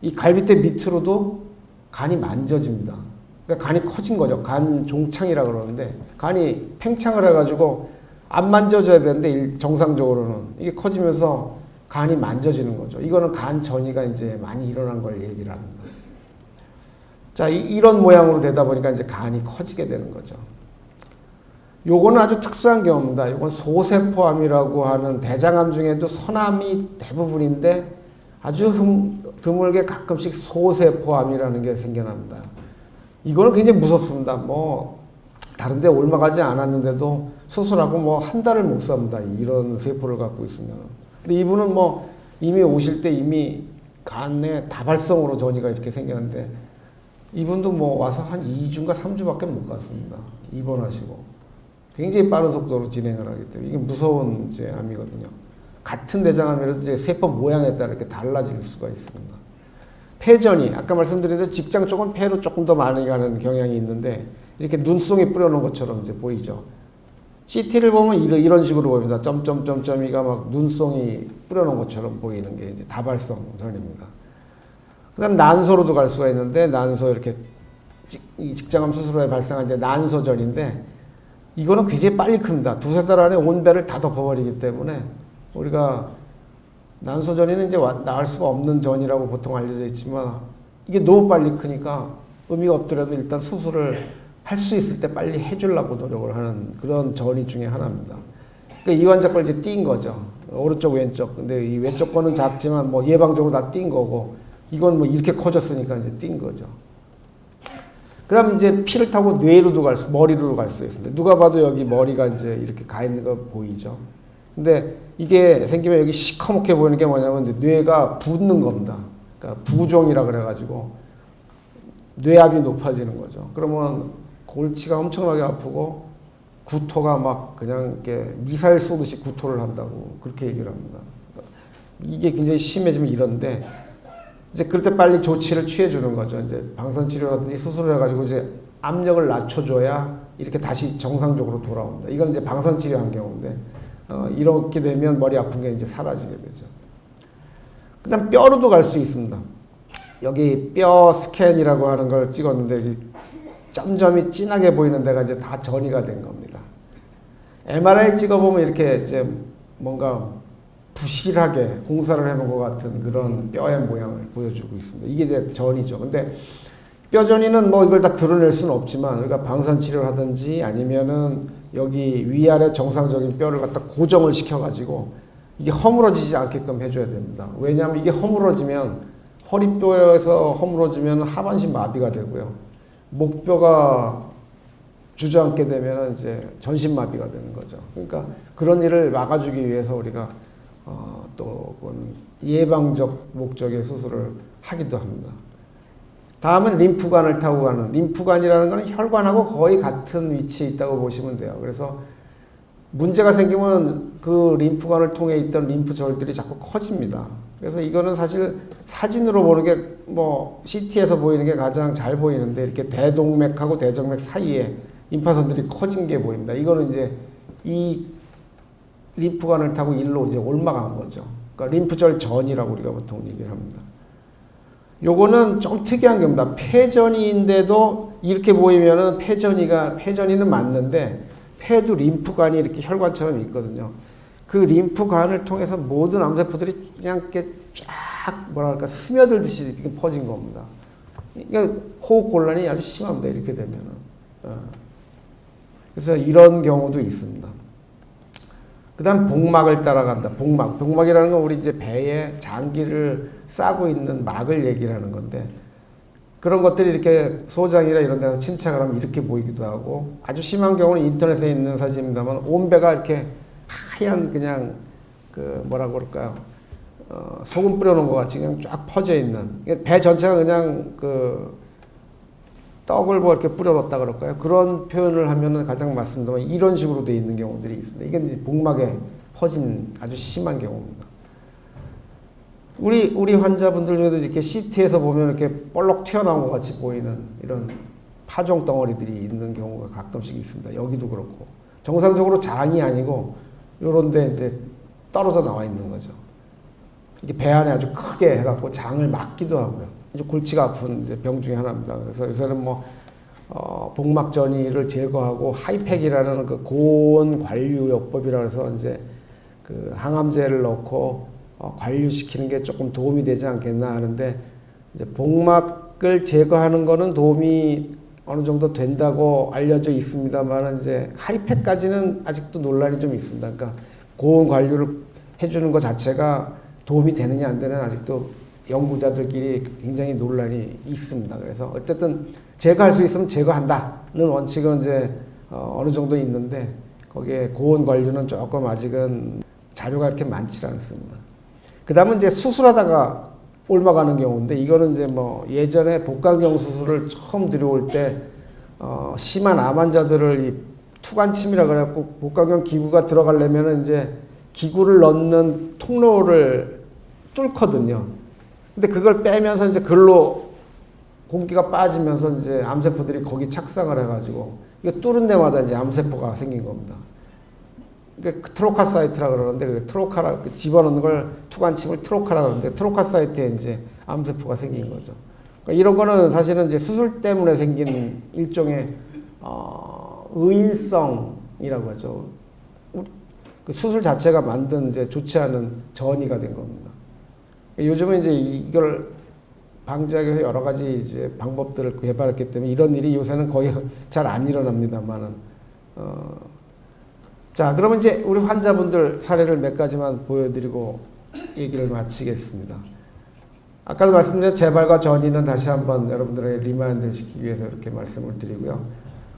이 갈비뼈 밑으로도 간이 만져집니다. 그러니까 간이 커진 거죠. 간 종창이라고 그러는데 간이 팽창을 해가지고 안 만져져야 되는데 정상적으로는 이게 커지면서 간이 만져지는 거죠. 이거는 간 전이가 이제 많이 일어난 걸 얘기를 합니다. 자, 이런 모양으로 되다 보니까 이제 간이 커지게 되는 거죠. 요거는 아주 특수한 경우입니다. 이건 소세포암이라고 하는 대장암 중에도 선암이 대부분인데 아주 드물게 가끔씩 소세포암이라는 게 생겨납니다. 이거는 굉장히 무섭습니다. 뭐 다른 데 옮아가지 않았는데도 수술하고 뭐 한 달을 못 삽니다. 이런 세포를 갖고 있으면. 근데 이분은 뭐 이미 오실 때 이미 간에 다발성으로 전이가 이렇게 생겼는데 이분도 뭐 와서 한 2주인가 3주밖에 못 갔습니다. 입원하시고. 굉장히 빠른 속도로 진행을 하기 때문에 이게 무서운 이제 암이거든요. 같은 대장암이라도 이제 세포 모양에 따라 이렇게 달라질 수가 있습니다. 폐전이 아까 말씀드린 대로 직장 쪽은 폐로 조금 더 많이 가는 경향이 있는데 이렇게 눈송이 뿌려놓은 것처럼 이제 보이죠. CT를 보면 이런 식으로 보입니다. 점점점점이가 막 눈송이 뿌려놓은 것처럼 보이는 게 이제 다발성 전입니다. 그다음 난소로도 갈 수가 있는데 난소 이렇게 직장암 수술후에 발생한 이제 난소전인데 이거는 굉장히 빨리 큽니다. 2-3달 안에 온 배를 다 덮어버리기 때문에 우리가 난소전이는 이제 나을 수가 없는 전이라고 보통 알려져 있지만 이게 너무 빨리 크니까 의미가 없더라도 일단 수술을 할 수 있을 때 빨리 해주려고 노력을 하는 그런 전이 중에 하나입니다. 그러니까 이 환자 걸 이제 띈 거죠. 오른쪽 왼쪽. 근데 이 왼쪽 거는 작지만 뭐 예방적으로 다 띈 거고 이건 뭐 이렇게 커졌으니까 이제 띈 거죠. 그 다음 이제 피를 타고 뇌로도 머리로도 갈 수 있습니다. 누가 봐도 여기 머리가 이제 이렇게 가 있는 거 보이죠. 근데 이게 생기면 여기 시커멓게 보이는 게 뭐냐면 이제 뇌가 붓는 겁니다. 그러니까 부종이라 그래가지고 뇌압이 높아지는 거죠. 그러면 골치가 엄청나게 아프고 구토가 막 그냥 이렇게 미사일 쏘듯이 구토를 한다고 그렇게 얘기를 합니다. 이게 굉장히 심해지면 이런데 이제 그럴 때 빨리 조치를 취해주는 거죠. 이제 방사치료라든지 수술을 해가지고 이제 압력을 낮춰줘야 이렇게 다시 정상적으로 돌아옵니다. 이건 이제 방사치료한 경우인데 이렇게 되면 머리 아픈 게 이제 사라지게 되죠. 그다음 뼈로도 갈 수 있습니다. 여기 뼈 스캔이라고 하는 걸 찍었는데 여기 점점이 진하게 보이는 데가 이제 다 전이가 된 겁니다. MRI 찍어보면 이렇게 이제 뭔가 부실하게 공사를 해놓은 것 같은 그런 뼈의 모양을 보여주고 있습니다. 이게 이제 전이죠. 근데 뼈전이는 뭐 이걸 다 드러낼 수는 없지만 우리가 방사치료를 하든지 아니면은 여기 위아래 정상적인 뼈를 갖다 고정을 시켜가지고 이게 허물어지지 않게끔 해줘야 됩니다. 왜냐하면 이게 허물어지면 허리뼈에서 허물어지면 하반신 마비가 되고요. 목뼈가 주저앉게 되면 이제 전신 마비가 되는 거죠. 그러니까 그런 일을 막아주기 위해서 우리가 또 예방적 목적의 수술을 하기도 합니다. 다음은 림프관을 타고 가는, 림프관이라는 것은 혈관하고 거의 같은 위치에 있다고 보시면 돼요. 그래서 문제가 생기면 그 림프관을 통해 있던 림프절들이 자꾸 커집니다. 그래서 이거는 사실 사진으로 보는 게 뭐 CT에서 보이는 게 가장 잘 보이는데, 이렇게 대동맥하고 대정맥 사이에 림파선들이 커진 게 보입니다. 이거는 이제 이 림프관을 타고 일로 이제 올라간 거죠. 그러니까 림프절 전이라고 우리가 보통 얘기를 합니다. 요거는 좀 특이한 겁니다. 폐전이인데도 이렇게 보이면은 폐전이는 맞는데, 폐도 림프관이 이렇게 혈관처럼 있거든요. 그 림프관을 통해서 모든 암세포들이 그냥 이렇게 쫙 뭐랄까 스며들듯이 이렇게 퍼진 겁니다. 그러니까 호흡 곤란이 아주 심합니다. 이렇게 되면은. 그래서 이런 경우도 있습니다. 그다음 복막을 따라간다. 복막이라는 건 우리 이제 배에 장기를 싸고 있는 막을 얘기를 하는 건데, 그런 것들이 이렇게 소장이나 이런 데서 침착을 하면 이렇게 보이기도 하고, 아주 심한 경우는 인터넷에 있는 사진입니다만 온 배가 이렇게 하얀 그냥 그 뭐라고 그럴까요? 소금 뿌려놓은 것 같이 그냥 쫙 퍼져 있는, 배 전체가 그냥 그 떡을 뭐 이렇게 뿌려놓았다 그럴까요? 그런 표현을 하면은 가장 맞습니다만, 이런 식으로 되어 있는 경우들이 있습니다. 이게 이제 복막에 퍼진 아주 심한 경우입니다. 우리 환자분들 중에도 이렇게 CT에서 보면 이렇게 볼록 튀어나온 것 같이 보이는 이런 파종 덩어리들이 있는 경우가 가끔씩 있습니다. 여기도 그렇고. 정상적으로 장이 아니고 요런 데 이제 떨어져 나와 있는 거죠. 이게 배 안에 아주 크게 해갖고 장을 막기도 하고요. 아주 골치가 아픈 이제 병 중에 하나입니다. 그래서 요새는 뭐, 복막 전이를 제거하고 하이팩이라는 그 고온 관류요법이라 해서 이제 그 항암제를 넣고 관류시키는 게 조금 도움이 되지 않겠나 하는데, 이제 복막을 제거하는 거는 도움이 어느 정도 된다고 알려져 있습니다만, 이제 하이팩까지는 아직도 논란이 좀 있습니다. 그러니까 고온 관류를 해주는 것 자체가 도움이 되느냐 안 되느냐 아직도 연구자들끼리 굉장히 논란이 있습니다. 그래서 어쨌든 제거할 수 있으면 제거한다는 원칙은 이제 어느 정도 있는데, 거기에 고온 관류는 조금 아직은 자료가 이렇게 많지 않습니다. 그 다음은 이제 수술하다가 옮아가는 경우인데, 이거는 이제 뭐 예전에 복강경 수술을 처음 들여올 때 심한 암 환자들을 이 투관침이라 그래갖고 복강경 기구가 들어가려면은 이제 기구를 넣는 통로를 뚫거든요. 근데 그걸 빼면서 이제 글로 공기가 빠지면서 이제 암세포들이 거기 착상을 해가지고, 이거 뚫은 데마다 이제 암세포가 생긴 겁니다. 그 트로카사이트라 그러는데, 그 트로카라 집어넣는 걸 투관침을 트로카라 그러는데, 트로카사이트에 이제 암세포가 생긴 거죠. 그러니까 이런 거는 사실은 이제 수술 때문에 생긴 일종의 의인성이라고 하죠. 그 수술 자체가 만든 이제 좋지 않은 전이가 된 겁니다. 요즘은 이제 이걸 방지하기 위해서 여러 가지 이제 방법들을 개발했기 때문에 이런 일이 요새는 거의 잘 안 일어납니다만은. 자, 그러면 이제 우리 환자분들 사례를 몇 가지만 보여드리고 얘기를 마치겠습니다. 아까도 말씀드린 재발과 전이는 다시 한번 여러분들에게 리마인드를 시키기 위해서 이렇게 말씀을 드리고요.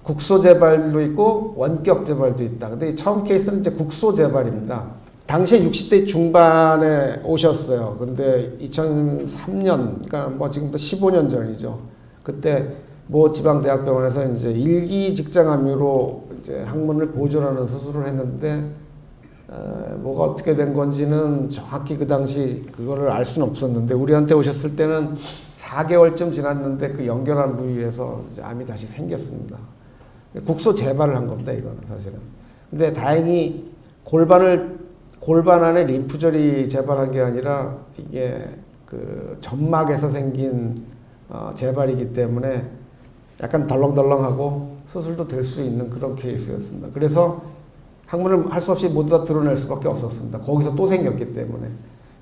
국소 재발도 있고 원격 재발도 있다. 근데 처음 케이스는 이제 국소 재발입니다. 당시에 60대 중반에 오셨어요. 근데 2003년, 그러니까 뭐 지금부터 15년 전이죠. 그때 모 지방대학병원에서 이제 일기 직장암으로 이제 항문을 보존하는 수술을 했는데, 뭐가 어떻게 된 건지는 정확히 그 당시 그거를 알 수는 없었는데, 우리한테 오셨을 때는 4개월쯤 지났는데 그 연결한 부위에서 이제 암이 다시 생겼습니다. 국소 재발을 한 겁니다, 이거는 사실은. 근데 다행히 골반 안에 림프절이 재발한 게 아니라 이게 그 점막에서 생긴 재발이기 때문에 약간 덜렁덜렁하고 수술도 될 수 있는 그런 케이스였습니다. 그래서 항문을 할 수 없이 모두 다 드러낼 수밖에 없었습니다. 거기서 또 생겼기 때문에.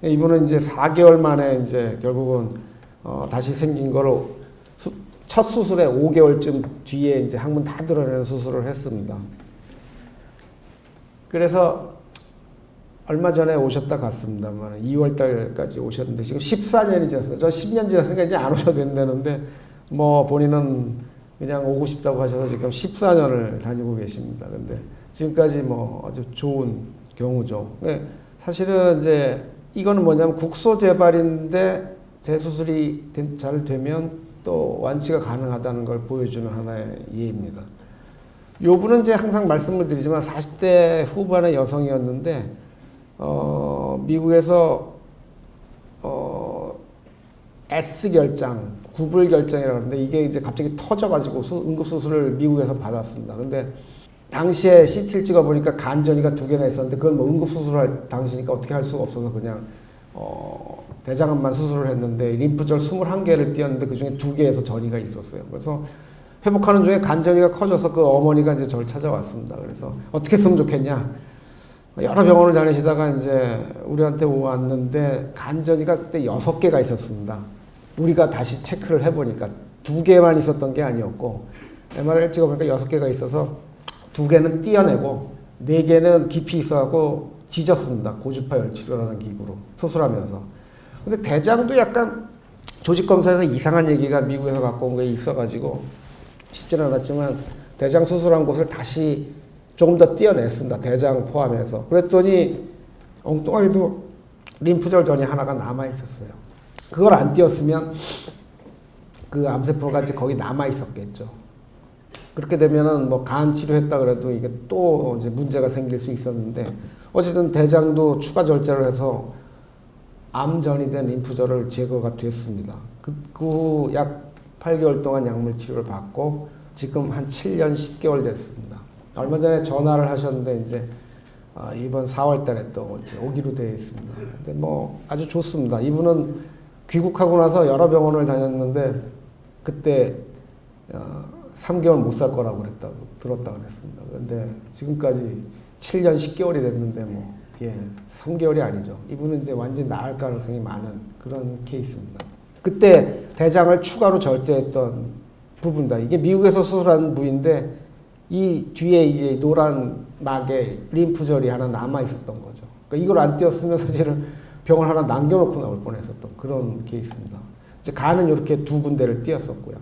이분은 이제 4개월 만에 이제 결국은 다시 생긴 거로 첫 수술에 5개월쯤 뒤에 이제 항문 다 드러내는 수술을 했습니다. 그래서 얼마 전에 오셨다 갔습니다만 2월 달까지 오셨는데 지금 14년이 지났습니다. 저 10년 지났으니까 이제 안 오셔도 된다는데, 뭐 본인은 그냥 오고 싶다고 하셔서 지금 14년을 다니고 계십니다. 근데 지금까지 뭐 아주 좋은 경우죠. 사실은 이제 이거는 뭐냐면 국소 재발인데 재수술이 잘 되면 또 완치가 가능하다는 걸 보여주는 하나의 예입니다. 요 분은 이제 항상 말씀을 드리지만 40대 후반의 여성이었는데 미국에서 S결장, 구불결장이라고 하는데 이게 이제 갑자기 터져가지고 응급수술을 미국에서 받았습니다. 근데 당시에 CT를 찍어보니까 간전이가 2개나 있었는데 그건 뭐 응급수술할 당시니까 어떻게 할 수가 없어서 그냥 대장암만 수술을 했는데 림프절 21개를 띄었는데 그 중에 2개에서 전이가 있었어요. 그래서 회복하는 중에 간전이가 커져서 그 어머니가 이제 저를 찾아왔습니다. 그래서 어떻게 했으면 좋겠냐. 여러 병원을 다니시다가 이제 우리한테 왔는데 간전이가 그때 6개가 있었습니다. 우리가 다시 체크를 해보니까 2개만 있었던 게 아니었고 MRI를 찍어보니까 6개가 있어서 2개는 띄어내고 4개는 깊이 있어갖고 지졌습니다. 고주파 열치료라는 기구로 수술하면서. 근데 대장도 약간 조직검사에서 이상한 얘기가 미국에서 갖고 온 게 있어가지고 쉽지는 않았지만 대장 수술한 곳을 다시 조금 더 띄어냈습니다. 대장 포함해서. 그랬더니 엉뚱하게도 림프절 전이 하나가 남아있었어요. 그걸 안 띄었으면 그 암세포가 이제 거기 남아있었겠죠. 그렇게 되면은 뭐 간 치료했다 그래도 이게 또 이제 문제가 생길 수 있었는데 어쨌든 대장도 추가 절제를 해서 암전이 된 림프절을 제거가 됐습니다. 그 후 약 8개월 동안 약물 치료를 받고 지금 한 7년 10개월 됐습니다. 얼마 전에 전화를 하셨는데 이제 이번 4월 달에 또 이제 오기로 되어 있습니다. 근데 뭐 아주 좋습니다. 이분은 귀국하고 나서 여러 병원을 다녔는데 그때 3개월 못 살 거라고 들었다고 그랬습니다. 그런데 지금까지 7년 10개월이 됐는데 뭐 3개월이 아니죠. 이분은 이제 완전히 나을 가능성이 많은 그런 케이스입니다. 그때 대장을 추가로 절제했던 부분이다. 이게 미국에서 수술한 부위인데 이 뒤에 이제 노란 막에 림프절이 하나 남아 있었던 거죠. 그러니까 이걸 안 띄었으면 사실은 병원 하나 남겨놓고 나올 뻔했었던 그런 케이스입니다. 이제 간은 이렇게 2군데를 띄었었고요.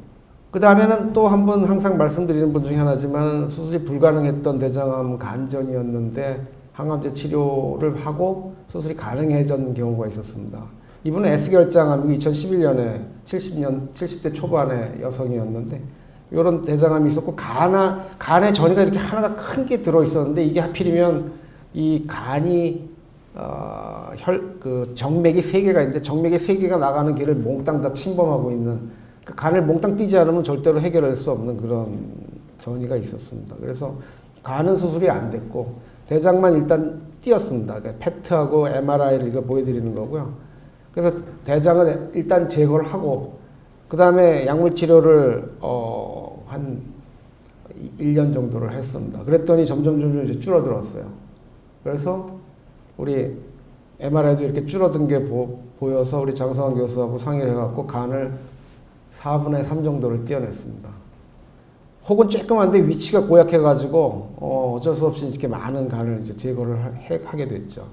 그 다음에는 또 한 번 항상 말씀드리는 분 중에 하나지만 수술이 불가능했던 대장암 간전이었는데 항암제 치료를 하고 수술이 가능해진 경우가 있었습니다. 이분은 S결장암이고 2011년에 70대 초반의 여성이었는데 이런 대장암이 있었고 간에 전이가 이렇게 하나가 큰 게 들어있었는데 이게 하필이면 이 간이 정맥이 3개가 있는데 정맥이 3개가 나가는 길을 몽땅 다 침범하고 있는 그 간을 몽땅 띄지 않으면 절대로 해결할 수 없는 그런 전이가 있었습니다. 그래서 간은 수술이 안 됐고 대장만 일단 띄었습니다. 그러니까 팩트하고 MRI를 이거 보여드리는 거고요. 그래서 대장은 일단 제거를 하고 그 다음에 약물 치료를 한 1년 정도를 했습니다. 그랬더니 점점 이제 줄어들었어요. 그래서 우리 MRI도 이렇게 줄어든 게 보여서 우리 장성환 교수하고 상의를 해갖고 간을 4분의 3 정도를 띄어냈습니다. 혹은 쬐끔한데 위치가 고약해가지고 어쩔 수 없이 이렇게 많은 간을 이제 제거를 하게 됐죠.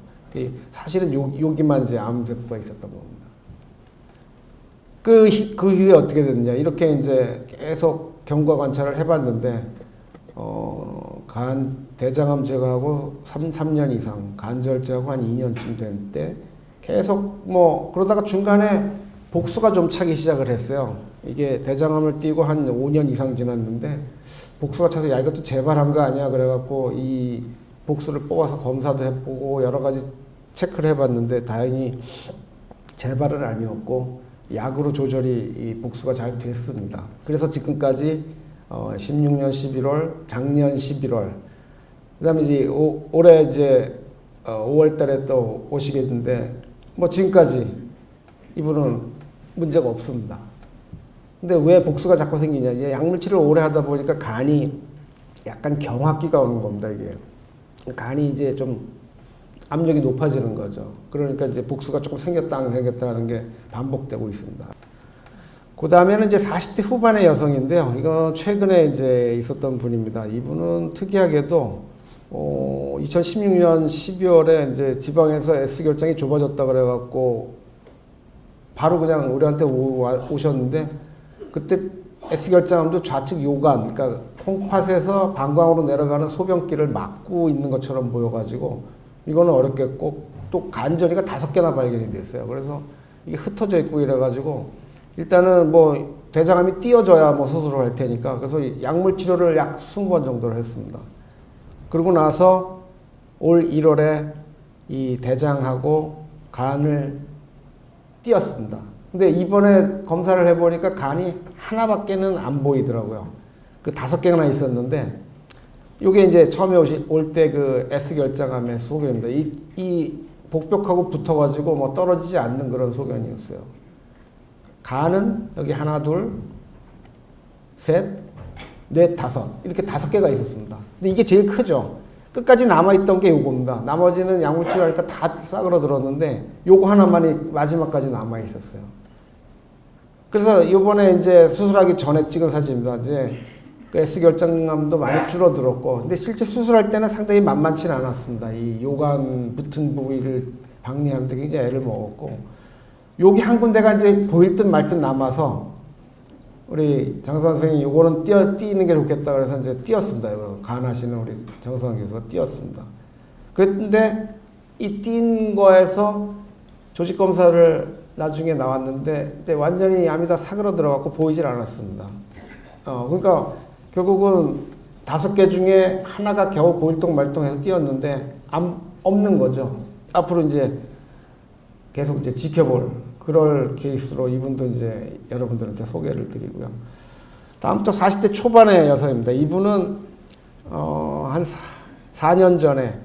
사실은 여기만 이제 암세포가 있었던 겁니다. 그 후에 어떻게 됐느냐. 이렇게 이제 계속 경과 관찰을 해봤는데, 대장암 제거하고 3년 이상, 간절제하고 한 2년쯤 된 때 계속 그러다가 중간에 복수가 좀 차기 시작을 했어요. 이게 대장암을 띄고 한 5년 이상 지났는데 복수가 차서 야 이것도 재발한 거 아니야 그래갖고 이 복수를 뽑아서 검사도 해보고 여러 가지 체크를 해봤는데 다행히 재발은 아니었고 약으로 조절이 이 복수가 잘 됐습니다. 그래서 지금까지 16년 11월, 작년 11월, 그다음에 이제 올해 이제 5월 달에 또 오시겠는데 지금까지 이분은 문제가 없습니다. 근데 왜 복수가 자꾸 생기냐? 이제 약물 치료를 오래 하다 보니까 간이 약간 경화기가 오는 겁니다, 이게. 간이 이제 좀 압력이 높아지는 거죠. 그러니까 이제 복수가 조금 생겼다 안 생겼다 하는 게 반복되고 있습니다. 그 다음에는 이제 40대 후반의 여성인데요. 이건 최근에 이제 있었던 분입니다. 이분은 특이하게도 2016년 12월에 이제 지방에서 S결장이 좁아졌다 그래갖고 바로 그냥 우리한테 오셨는데 그때 S결장암도 좌측 요관, 그러니까 콩팥에서 방광으로 내려가는 소변기를 막고 있는 것처럼 보여가지고 이거는 어렵겠고 또 간전이가 5개나 발견이 됐어요. 그래서 이게 흩어져 있고 이래가지고 일단은 뭐 대장암이 띄어져야 뭐 수술을 할 테니까 그래서 약물 치료를 약 20번 정도를 했습니다. 그러고 나서 올 1월에 이 대장하고 간을 띄었습니다. 근데 이번에 검사를 해보니까 간이 하나밖에는 안 보이더라고요. 그 5개나 있었는데 요게 이제 처음에 올 때 그 S결장암의 소견입니다. 이 복벽하고 붙어가지고 뭐 떨어지지 않는 그런 소견이었어요. 간은 여기 하나, 둘, 셋, 넷, 다섯 이렇게 5개가 있었습니다. 근데 이게 제일 크죠. 끝까지 남아있던 게 요겁니다. 나머지는 약물 치료하니까 다 싸그러 들었는데 요거 하나만이 마지막까지 남아있었어요. 그래서 이번에 이제 수술하기 전에 찍은 사진입니다. 이제 그 S결장암도 많이 줄어들었고, 근데 실제 수술할 때는 상당히 만만치는 않았습니다. 이 요관 붙은 부위를 박리하는데 굉장히 애를 먹었고, 여기 한 군데가 이제 보일 듯 말 듯 남아서 우리 장선 선생님이 요거는 띄는 게 좋겠다 그래서 이제 띄었습니다. 이거 간하시는 우리 정성환 교수가 띄었습니다. 그랬는데 이 띈 거에서 조직 검사를 나중에 나왔는데 이제 완전히 암이 다 사그러 들어갔고 보이질 않았습니다. 그러니까 결국은 5개 중에 하나가 겨우 보일동 말동해서 띄었는데 암 없는 거죠. 앞으로 이제 계속 이제 지켜볼 그럴 케이스로 이분도 이제 여러분들한테 소개를 드리고요. 다음 또 40대 초반의 여성입니다. 이분은 한 4년 전에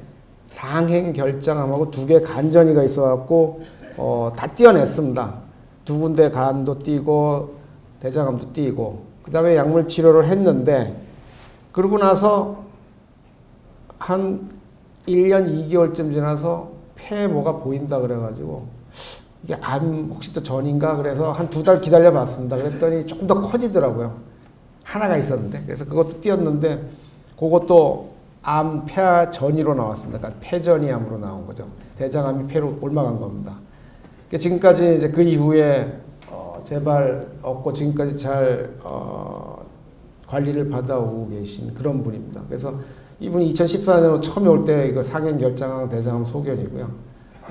상행결장암하고 2개 간전이가 있어갖고 다 띄어냈습니다. 2군데 간도 띄고 대장암도 띄고 그 다음에 약물 치료를 했는데 그러고 나서 한 1년 2개월쯤 지나서 폐에 뭐가 보인다 그래가지고 이게 암 혹시 또 전인가 그래서 한 2달 기다려 봤습니다. 그랬더니 조금 더 커지더라고요. 하나가 있었는데 그래서 그것도 띄었는데 그것도 암 폐 전이로 나왔습니다. 그러니까 폐전이암으로 나온 거죠. 대장암이 폐로 옮아간 겁니다. 지금까지 이제 그 이후에 재발 없고 지금까지 잘 관리를 받아오고 계신 그런 분입니다. 그래서 이분이 2014년으로 처음에 올 때 이거 상행결장암 대장암 소견이고요.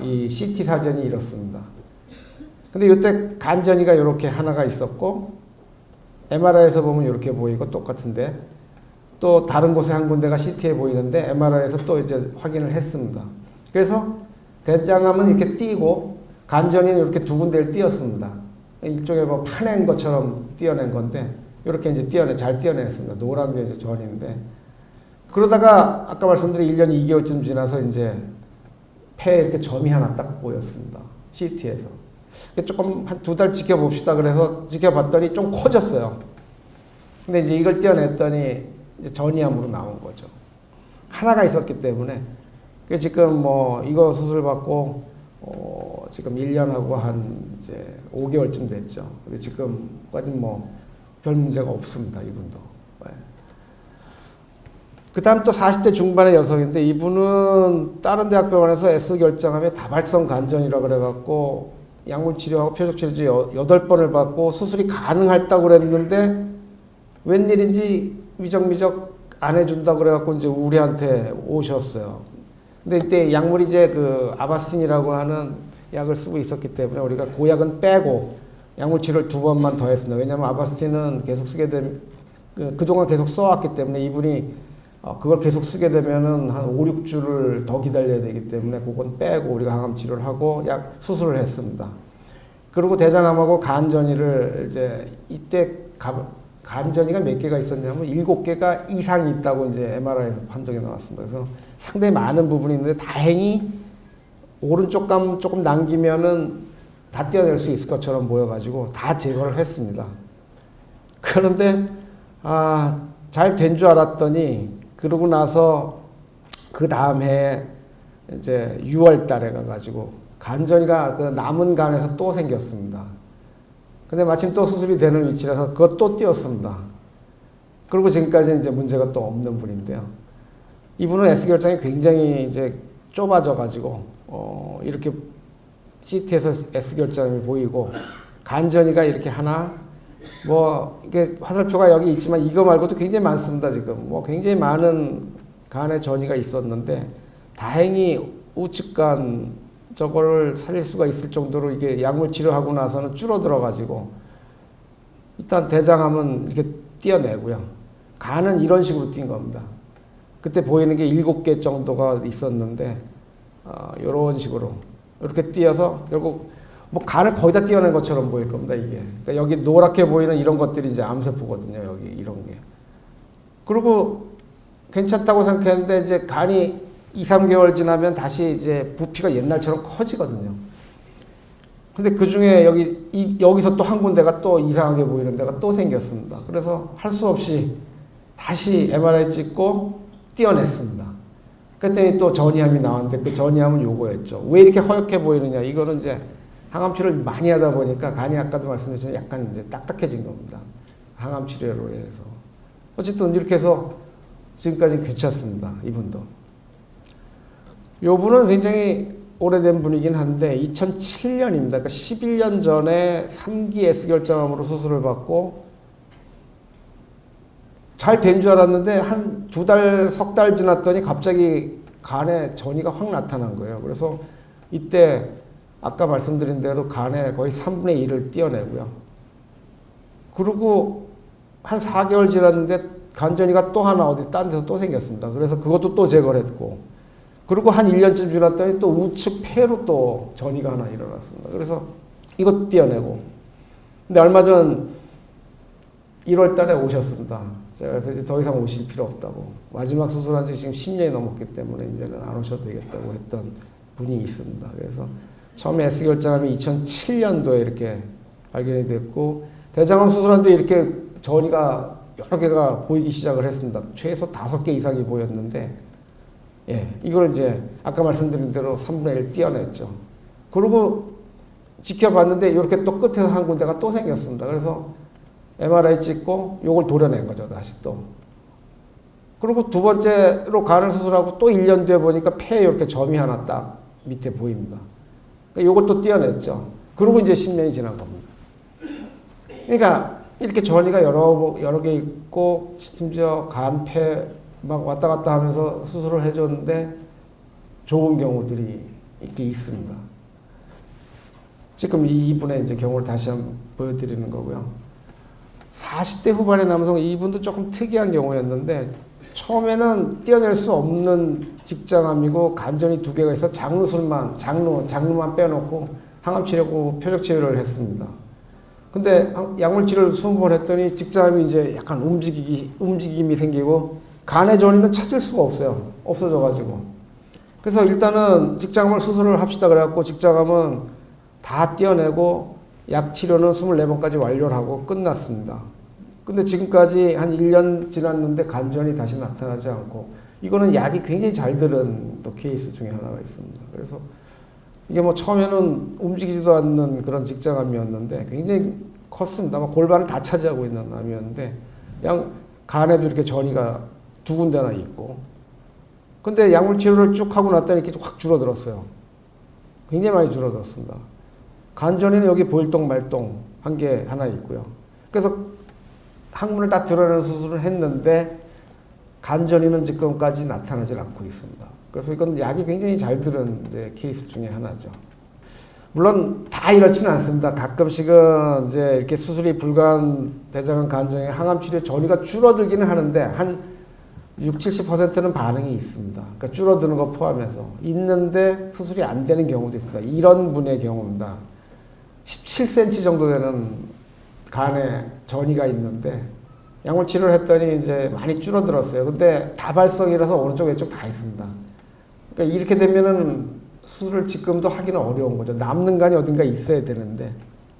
이 CT 사진이 이렇습니다. 근데 이때 간전이가 이렇게 하나가 있었고 MRI에서 보면 이렇게 보이고 똑같은데 또 다른 곳에 한 군데가 CT에 보이는데 MRI에서 또 이제 확인을 했습니다. 그래서 대장암은 이렇게 띄고 간전이는 이렇게 2군데를 띄었습니다. 일종의 뭐 파낸 것처럼 띄어낸 건데 이렇게 이제 잘 띄어냈습니다. 노란 게 이제 전인데 그러다가 아까 말씀드린 1년 2개월쯤 지나서 이제 폐에 이렇게 점이 하나 딱 보였습니다. CT에서. 조금 한 2달 지켜봅시다. 그래서 지켜봤더니 좀 커졌어요. 근데 이제 이걸 띄어냈더니 이제 전이암으로 나온 거죠. 하나가 있었기 때문에. 지금 뭐 이거 수술 받고 지금 1년하고 한 이제 5개월쯤 됐죠. 근데 지금까지 뭐 별 문제가 없습니다. 이분도. 그 다음 또 40대 중반의 여성인데 이분은 다른 대학병원에서 S결장암의 다발성 간전이라고 그래갖고 약물 치료하고 표적 치료제 8번을 받고 수술이 가능했다고 그랬는데 웬일인지 미적미적 안 해준다고 그래갖고 이제 우리한테 오셨어요. 근데 이때 약물이 이제 그 아바스틴이라고 하는 약을 쓰고 있었기 때문에 우리가 그 약은 빼고 약물 치료를 2번만 더 했습니다. 왜냐하면 아바스틴은 계속 쓰게 되면 그동안 계속 써왔기 때문에 이분이 그걸 계속 쓰게 되면은 한 5, 6주를 더 기다려야 되기 때문에 그건 빼고 우리가 항암 치료를 하고 약 수술을 했습니다. 그리고 대장암하고 간전이를 이제 이때 간전이가 몇 개가 있었냐면 7개가 이상이 있다고 이제 MRI에서 판정이 나왔습니다. 그래서 상당히 많은 부분이 있는데 다행히 오른쪽 감 조금 남기면은 다 떼어낼 수 있을 것처럼 보여가지고 다 제거를 했습니다. 그런데 잘 된 줄 알았더니 그러고 나서 그 다음 해에 이제 6월 달에 가가지고 간전이가 그 남은 간에서 또 생겼습니다. 근데 마침 또 수술이 되는 위치라서 그것 또 띄었습니다. 그리고 지금까지 이제 문제가 또 없는 분인데요. 이분은 S결장이 굉장히 이제 좁아져가지고 이렇게 CT에서 S결장이 보이고 간전이가 이렇게 하나 뭐 이게 화살표가 여기 있지만 이거 말고도 굉장히 많습니다. 지금 뭐 굉장히 많은 간의 전이가 있었는데 다행히 우측간 저거를 살릴 수가 있을 정도로 이게 약물 치료하고 나서는 줄어들어 가지고 일단 대장암은 이렇게 띄어내고요. 간은 이런 식으로 띈 겁니다. 그때 보이는 게 7개 정도가 있었는데 이런 식으로 이렇게 띄어서 결국 뭐 간을 거의 다 띄어낸 것처럼 보일 겁니다. 이게 그러니까 여기 노랗게 보이는 이런 것들이 이제 암세포거든요. 여기 이런 게. 그리고 괜찮다고 생각했는데 이제 간이 2, 3개월 지나면 다시 이제 부피가 옛날처럼 커지거든요. 근데 그 중에 여기서 또 한 군데가 또 이상하게 보이는 데가 또 생겼습니다. 그래서 할 수 없이 다시 MRI 찍고 띄어냈습니다. 그랬더니 또 전이암이 나왔는데 그 전이암은 요거였죠. 왜 이렇게 허옇게 보이느냐. 이거는 이제 항암 치료를 많이 하다 보니까 간이 아까도 말씀드렸지만 약간 이제 딱딱해진 겁니다. 항암 치료로 해서. 어쨌든 이렇게 해서 지금까지 괜찮습니다. 이분도. 요 분은 굉장히 오래된 분이긴 한데 2007년입니다. 그러니까 11년 전에 3기 S결장암으로 수술을 받고 잘 된 줄 알았는데 한 2달, 석 달 지났더니 갑자기 간에 전이가 확 나타난 거예요. 그래서 이때 아까 말씀드린 대로 간에 거의 3분의 1을 띄어내고요. 그리고 한 4개월 지났는데 간전이가 또 하나 어디 딴 데서 또 생겼습니다. 그래서 그것도 또 제거를 했고 그리고 한 1년쯤 지났더니 또 우측 폐로 또 전이가 하나 일어났습니다. 그래서 이것 띄어내고 근데 얼마 전 1월 달에 오셨습니다. 제가 그래서 이제 더 이상 오실 필요 없다고 마지막 수술한 지 지금 10년이 넘었기 때문에 이제는 안 오셔도 되겠다고 했던 분이 있습니다. 그래서 처음에 S결장암이 2007년도에 이렇게 발견이 됐고 대장암 수술한 뒤에 이렇게 전이가 여러 개가 보이기 시작을 했습니다. 최소 5개 이상이 보였는데 이걸 이제 아까 말씀드린 대로 3분의 1 띄어냈죠. 그리고 지켜봤는데 이렇게 또 끝에서 한 군데가 또 생겼습니다. 그래서 MRI 찍고 요걸 도려낸 거죠. 다시 또. 그리고 두 번째로 간을 수술하고 또 1년 뒤에 보니까 폐에 이렇게 점이 하나 딱 밑에 보입니다. 그러니까 요걸 또 띄어냈죠. 그리고 이제 10년이 지난 겁니다. 그러니까 이렇게 전이가 여러 개 있고 심지어 간, 폐 막 왔다 갔다 하면서 수술을 해줬는데 좋은 경우들이 이렇게 있습니다. 지금 이분의 이제 경우를 다시 한번 보여드리는 거고요. 40대 후반의 남성 이분도 조금 특이한 경우였는데 처음에는 띄어낼 수 없는 직장암이고 간전이 2개가 있어 장루만 빼놓고 항암 치료고 표적 치료를 했습니다. 근데 약물 치료를 20번 했더니 직장암이 이제 약간 움직임이 생기고 간의 전이는 찾을 수가 없어요. 없어져가지고. 그래서 일단은 직장암을 수술을 합시다 그래갖고 직장암은 다 띄어내고 약 치료는 24번까지 완료를 하고 끝났습니다. 근데 지금까지 한 1년 지났는데 간전이 다시 나타나지 않고 이거는 약이 굉장히 잘 들은 또 케이스 중에 하나가 있습니다. 그래서 이게 뭐 처음에는 움직이지도 않는 그런 직장암이었는데 굉장히 컸습니다. 골반을 다 차지하고 있는 암이었는데 그냥 간에도 이렇게 전이가 2군데나 있고 근데 약물 치료를 쭉 하고 났더니 이렇게 확 줄어들었어요. 굉장히 많이 줄어들었습니다. 간전이는 여기 보일동 말동 한 게 하나 있고요. 그래서 항문을 다 드러내는 수술을 했는데 간전이는 지금까지 나타나질 않고 있습니다. 그래서 이건 약이 굉장히 잘 들은 이제 케이스 중에 하나죠. 물론 다 이렇지는 않습니다. 가끔씩은 이제 이렇게 수술이 불가한 대장암 간전의 항암 치료 전이가 줄어들기는 하는데 한 60-70%는 반응이 있습니다. 그러니까 줄어드는 거 포함해서 있는데 수술이 안 되는 경우도 있습니다. 이런 분의 경우입니다. 17cm 정도 되는 간에 전이가 있는데 약물 치료를 했더니 이제 많이 줄어들었어요. 근데 다발성이라서 오른쪽 왼쪽 다 있습니다. 그러니까 이렇게 되면은 수술을 지금도 하기는 어려운 거죠. 남는 간이 어딘가 있어야 되는데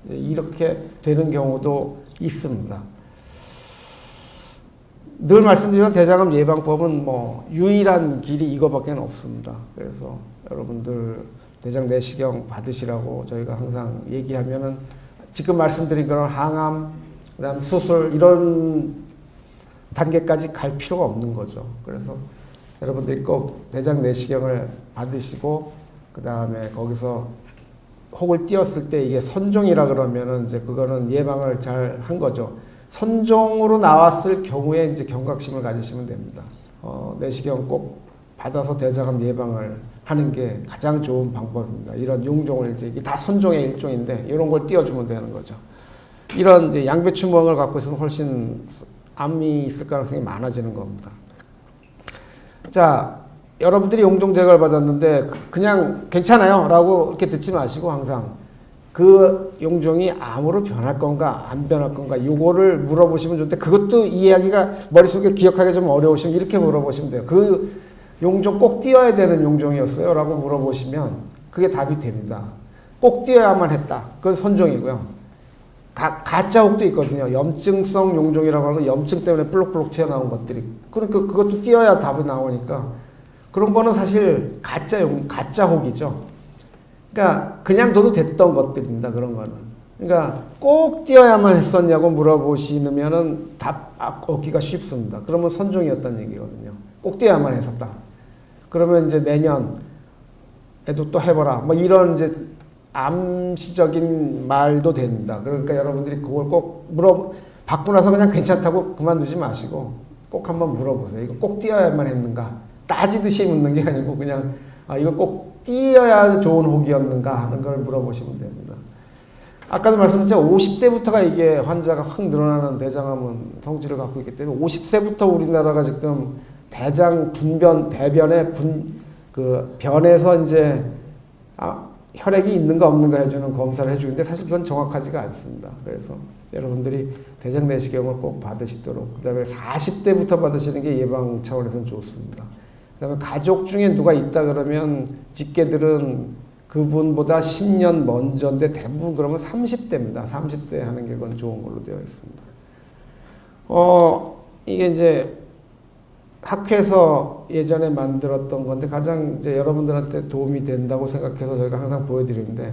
이제 이렇게 되는 경우도 있습니다. 늘 말씀드리면 대장암 예방법은 뭐 유일한 길이 이거밖에 없습니다. 그래서 여러분들 대장 내시경 받으시라고 저희가 항상 얘기하면은 지금 말씀드린 그런 항암, 그다음 수술 이런 단계까지 갈 필요가 없는 거죠. 그래서 여러분들이 꼭 대장 내시경을 받으시고 그다음에 거기서 혹을 띄었을 때 이게 선종이라 그러면은 이제 그거는 예방을 잘 한 거죠. 선종으로 나왔을 경우에 이제 경각심을 가지시면 됩니다. 내시경 꼭 받아서 대장암 예방을 하는 게 가장 좋은 방법입니다. 이런 용종을 이제 이게 다 선종의 일종인데 이런 걸 띄워주면 되는 거죠. 이런 이제 양배추멍을 갖고 있으면 훨씬 암이 있을 가능성이 많아지는 겁니다. 자, 여러분들이 용종 제거를 받았는데 그냥 괜찮아요 라고 이렇게 듣지 마시고 항상 그 용종이 암으로 변할 건가 안 변할 건가 요거를 물어보시면 좋은데, 그것도 이해하기가 머릿속에 기억하기 좀 어려우시면 이렇게 물어보시면 돼요. 그 용종 꼭 띄어야 되는 용종이었어요 라고 물어보시면 그게 답이 됩니다. 꼭 띄어야만 했다, 그건 선종이고요. 가짜 혹도 있거든요. 염증성 용종이라고 하는 건 염증 때문에 블록블록 튀어나온 것들이, 그러니까 그것도 띄어야 답이 나오니까 그런 거는 사실 가짜 혹이죠. 그러니까 그냥 둬도 됐던 것들입니다. 그런 거는. 그러니까 꼭 띄어야만 했었냐고 물어보시면은 답 얻기가 쉽습니다. 그러면 선종이었다는 얘기거든요. 꼭 띄어야만 했었다. 그러면 이제 내년에도 또 해보라. 뭐 이런 이제 암시적인 말도 됩니다. 그러니까 여러분들이 그걸 꼭 받고 나서 그냥 괜찮다고 그만두지 마시고 꼭 한번 물어보세요. 이거 꼭 띄어야만 했는가? 따지듯이 묻는 게 아니고 그냥 이거 꼭 띄어야 좋은 혹이었는가 하는 걸 물어보시면 됩니다. 아까도 말씀드렸죠. 50대부터가 이게 환자가 확 늘어나는 대장암은 성질을 갖고 있기 때문에 50세부터 우리나라가 지금 대장 대변의 변에서 이제 혈액이 있는가 없는가 해주는 검사를 해주는데 사실 그건 정확하지가 않습니다. 그래서 여러분들이 대장 내시경을 꼭 받으시도록, 그 다음에 40대부터 받으시는 게 예방 차원에서는 좋습니다. 그 다음에 가족 중에 누가 있다 그러면 직계들은 그분보다 10년 먼저인데 대부분 그러면 30대입니다. 30대 하는 게 그건 좋은 걸로 되어 있습니다. 이게 이제 학회에서 예전에 만들었던 건데 가장 이제 여러분들한테 도움이 된다고 생각해서 저희가 항상 보여드리는데,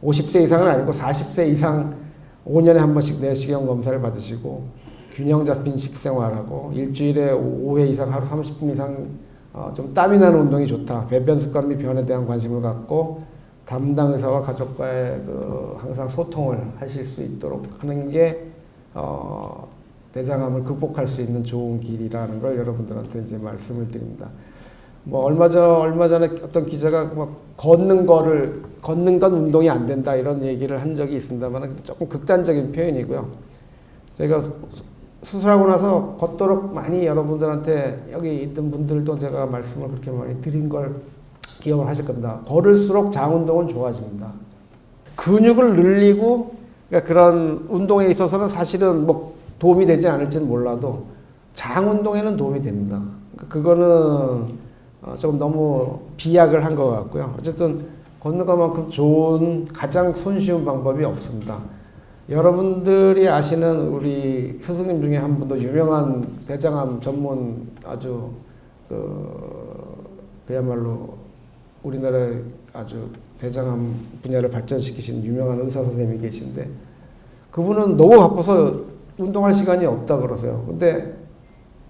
50세 이상은 아니고 40세 이상 5년에 한 번씩 내시경 검사를 받으시고 균형 잡힌 식생활하고 일주일에 5회 이상 하루 30분 이상 좀 땀이 나는 운동이 좋다. 배변 습관 및 변에 대한 관심을 갖고 담당 의사와 가족과의 항상 소통을 하실 수 있도록 하는 게 대장암을 극복할 수 있는 좋은 길이라는 걸 여러분들한테 이제 말씀을 드립니다. 뭐 얼마 전에 어떤 기자가 뭐 걷는 건 운동이 안 된다 이런 얘기를 한 적이 있습니다만 조금 극단적인 표현이고요. 저희가 수술하고 나서 걷도록 많이 여러분들한테 여기 있던 분들도 제가 말씀을 그렇게 많이 드린 걸 기억을 하실 겁니다. 걸을수록 장 운동은 좋아집니다. 근육을 늘리고, 그러니까 그런 운동에 있어서는 사실은 뭐 도움이 되지 않을지는 몰라도 장 운동에는 도움이 됩니다. 그거는 조금 너무 비약을 한 것 같고요. 어쨌든 걷는 것만큼 좋은, 가장 손쉬운 방법이 없습니다. 여러분들이 아시는 우리 스승님 중에 한 분도 유명한 대장암 전문 아주 그야말로 우리나라의 아주 대장암 분야를 발전시키신 유명한 의사 선생님이 계신데, 그분은 너무 바빠서 운동할 시간이 없다 그러세요. 근데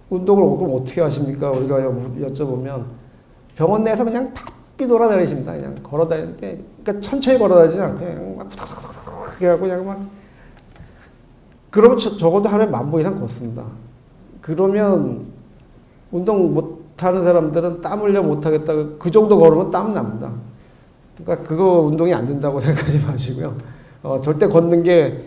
운동을 그럼 어떻게 하십니까? 우리가 여쭤보면 병원 내에서 그냥 바삐 돌아다니십니다. 그냥 걸어다니는데, 그러니까 천천히 걸어다니지 않고 그냥 막 후닥후닥 해갖고 그냥 막, 그러면 적어도 하루에 10,000보 이상 걷습니다. 그러면 운동 못하는 사람들은 땀 흘려 못하겠다. 그 정도 걸으면 땀 납니다. 그러니까 그거 운동이 안 된다고 생각하지 마시고요. 절대 걷는 게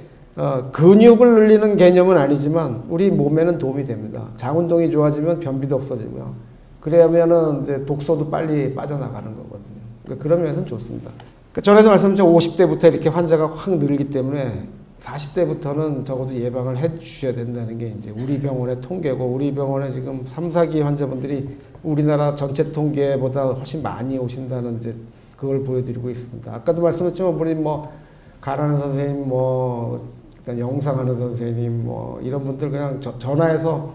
근육을 늘리는 개념은 아니지만 우리 몸에는 도움이 됩니다. 장 운동이 좋아지면 변비도 없어지고요. 그러면은 이제 독소도 빨리 빠져나가는 거거든요. 그러니까 그런 면에서는 좋습니다. 그러니까 전에도 말씀드린 50대부터 이렇게 환자가 확 늘기 때문에 40대부터는 적어도 예방을 해 주셔야 된다는 게 이제 우리 병원의 통계고, 우리 병원에 지금 3, 4기 환자분들이 우리나라 전체 통계보다 훨씬 많이 오신다는 이제 그걸 보여드리고 있습니다. 아까도 말씀드렸지만 우리 뭐 가라는 선생님, 뭐 일단 영상하는 선생님, 뭐 이런 분들 그냥 전화해서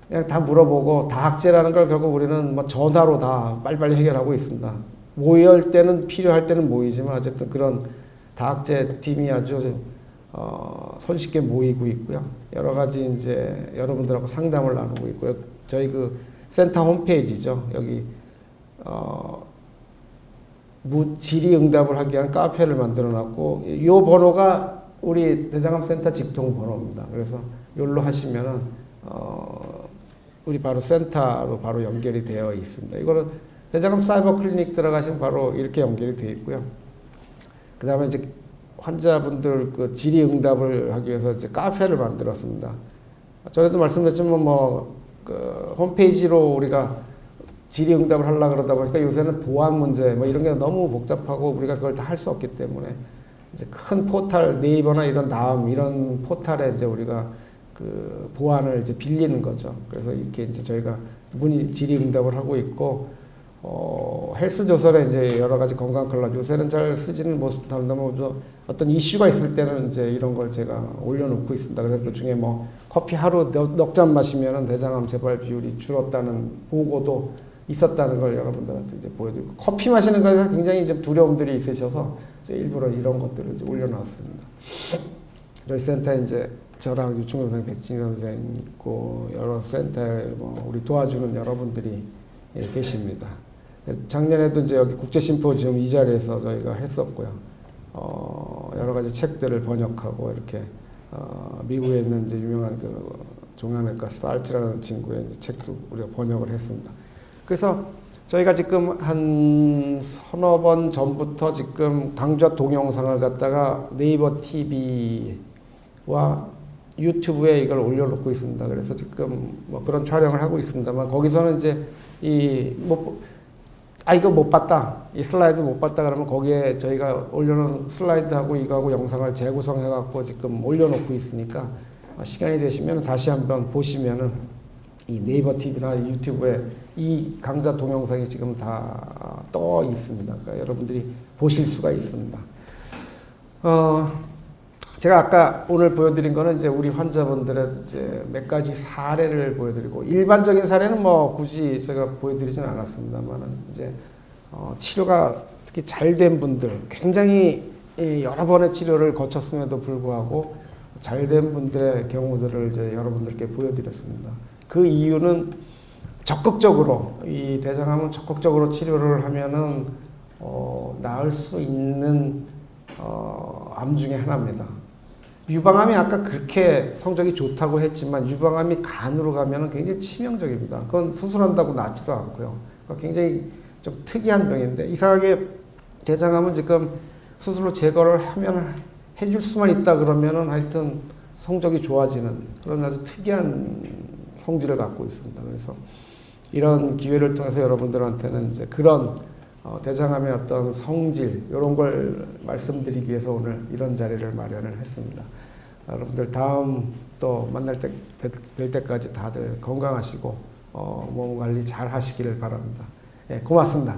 그냥 다 물어보고 다학제라는 걸 결국 우리는 뭐 전화로 다 빨리빨리 해결하고 있습니다. 모일 때는 필요할 때는 모이지만 어쨌든 그런 다학제 팀이 아주 손쉽게 모이고 있고요. 여러 가지 이제 여러분들하고 상담을 나누고 있고요. 저희 그 센터 홈페이지죠. 여기 질의응답을 하기 위한 카페를 만들어놨고, 이 번호가 우리 대장암 센터 직통 번호입니다. 그래서 여기로 하시면은 우리 바로 센터로 바로 연결이 되어 있습니다. 이거는 대장암 사이버 클리닉 들어가시면 바로 이렇게 연결이 되어 있고요. 그 다음에 이제 환자분들 그 질의응답을 하기 위해서 이제 카페를 만들었습니다. 전에도 말씀드렸지만 그 홈페이지로 우리가 질의응답을 하려고 그러다 보니까 요새는 보안 문제 뭐 이런 게 너무 복잡하고 우리가 그걸 다 할 수 없기 때문에 이제 큰 포털 네이버나 이런 다음 이런 포털에 이제 우리가 그 보안을 이제 빌리는 거죠. 그래서 이렇게 이제 저희가 문의 질의응답을 하고 있고 헬스조선에 이제 여러 가지 건강 클럽 요새는 잘 쓰지는 못한다면 어떤 이슈가 있을 때는 이제 이런 걸 제가 올려놓고 있습니다. 그래서 그 중에 뭐 커피 하루 넉 잔 마시면은 대장암 재발 비율이 줄었다는 보고도 있었다는 걸 여러분들한테 이제 보여드리고 커피 마시는 거에 굉장히 좀 두려움들이 있으셔서 일부러 이런 것들을 이제 올려놨습니다. 저희 센터에 이제 저랑 유충 선생, 백진 선생 있고 여러 센터에 뭐 우리 도와주는 여러분들이 계십니다. 작년에도 이제 여기 국제심포지움 이 자리에서 저희가 했었고요. 여러 가지 책들을 번역하고 이렇게 미국에 있는 이제 유명한 그 종양내과 스탈치라는 친구의 이제 책도 우리가 번역을 했습니다. 그래서 저희가 지금 한 서너 번 전부터 지금 강좌 동영상을 갖다가 네이버 TV와 유튜브에 이걸 올려놓고 있습니다. 그래서 지금 뭐 그런 촬영을 하고 있습니다만 거기서는 이제 이거 못 봤다. 이 슬라이드 못 봤다 그러면 거기에 저희가 올려놓은 슬라이드하고 이거하고 영상을 재구성해갖고 지금 올려놓고 있으니까 시간이 되시면 다시 한번 보시면은 이 네이버 TV나 유튜브에 이 강좌 동영상이 지금 다 떠 있습니다. 그러니까 여러분들이 보실 수가 있습니다. 제가 아까 오늘 보여드린 거는 이제 우리 환자분들의 이제 몇 가지 사례를 보여드리고 일반적인 사례는 뭐 굳이 제가 보여드리진 않았습니다만은 이제 치료가 특히 잘 된 분들 굉장히 여러 번의 치료를 거쳤음에도 불구하고 잘 된 분들의 경우들을 이제 여러분들께 보여드렸습니다. 그 이유는 적극적으로 이 대장암은 적극적으로 치료를 하면은 나을 수 있는 암 중에 하나입니다. 유방암이 아까 그렇게 성적이 좋다고 했지만 유방암이 간으로 가면은 굉장히 치명적입니다. 그건 수술한다고 낫지도 않고요. 그러니까 굉장히 좀 특이한 병인데 이상하게 대장암은 지금 수술로 제거를 하면 해줄 수만 있다 그러면은 하여튼 성적이 좋아지는 그런 아주 특이한 성질을 갖고 있습니다. 그래서 이런 기회를 통해서 여러분들한테는 이제 그런 대장암의 어떤 성질 이런 걸 말씀드리기 위해서 오늘 이런 자리를 마련을 했습니다. 여러분들 다음 또 만날 때 뵐 때까지 다들 건강하시고 몸 관리 잘 하시기를 바랍니다. 예, 고맙습니다.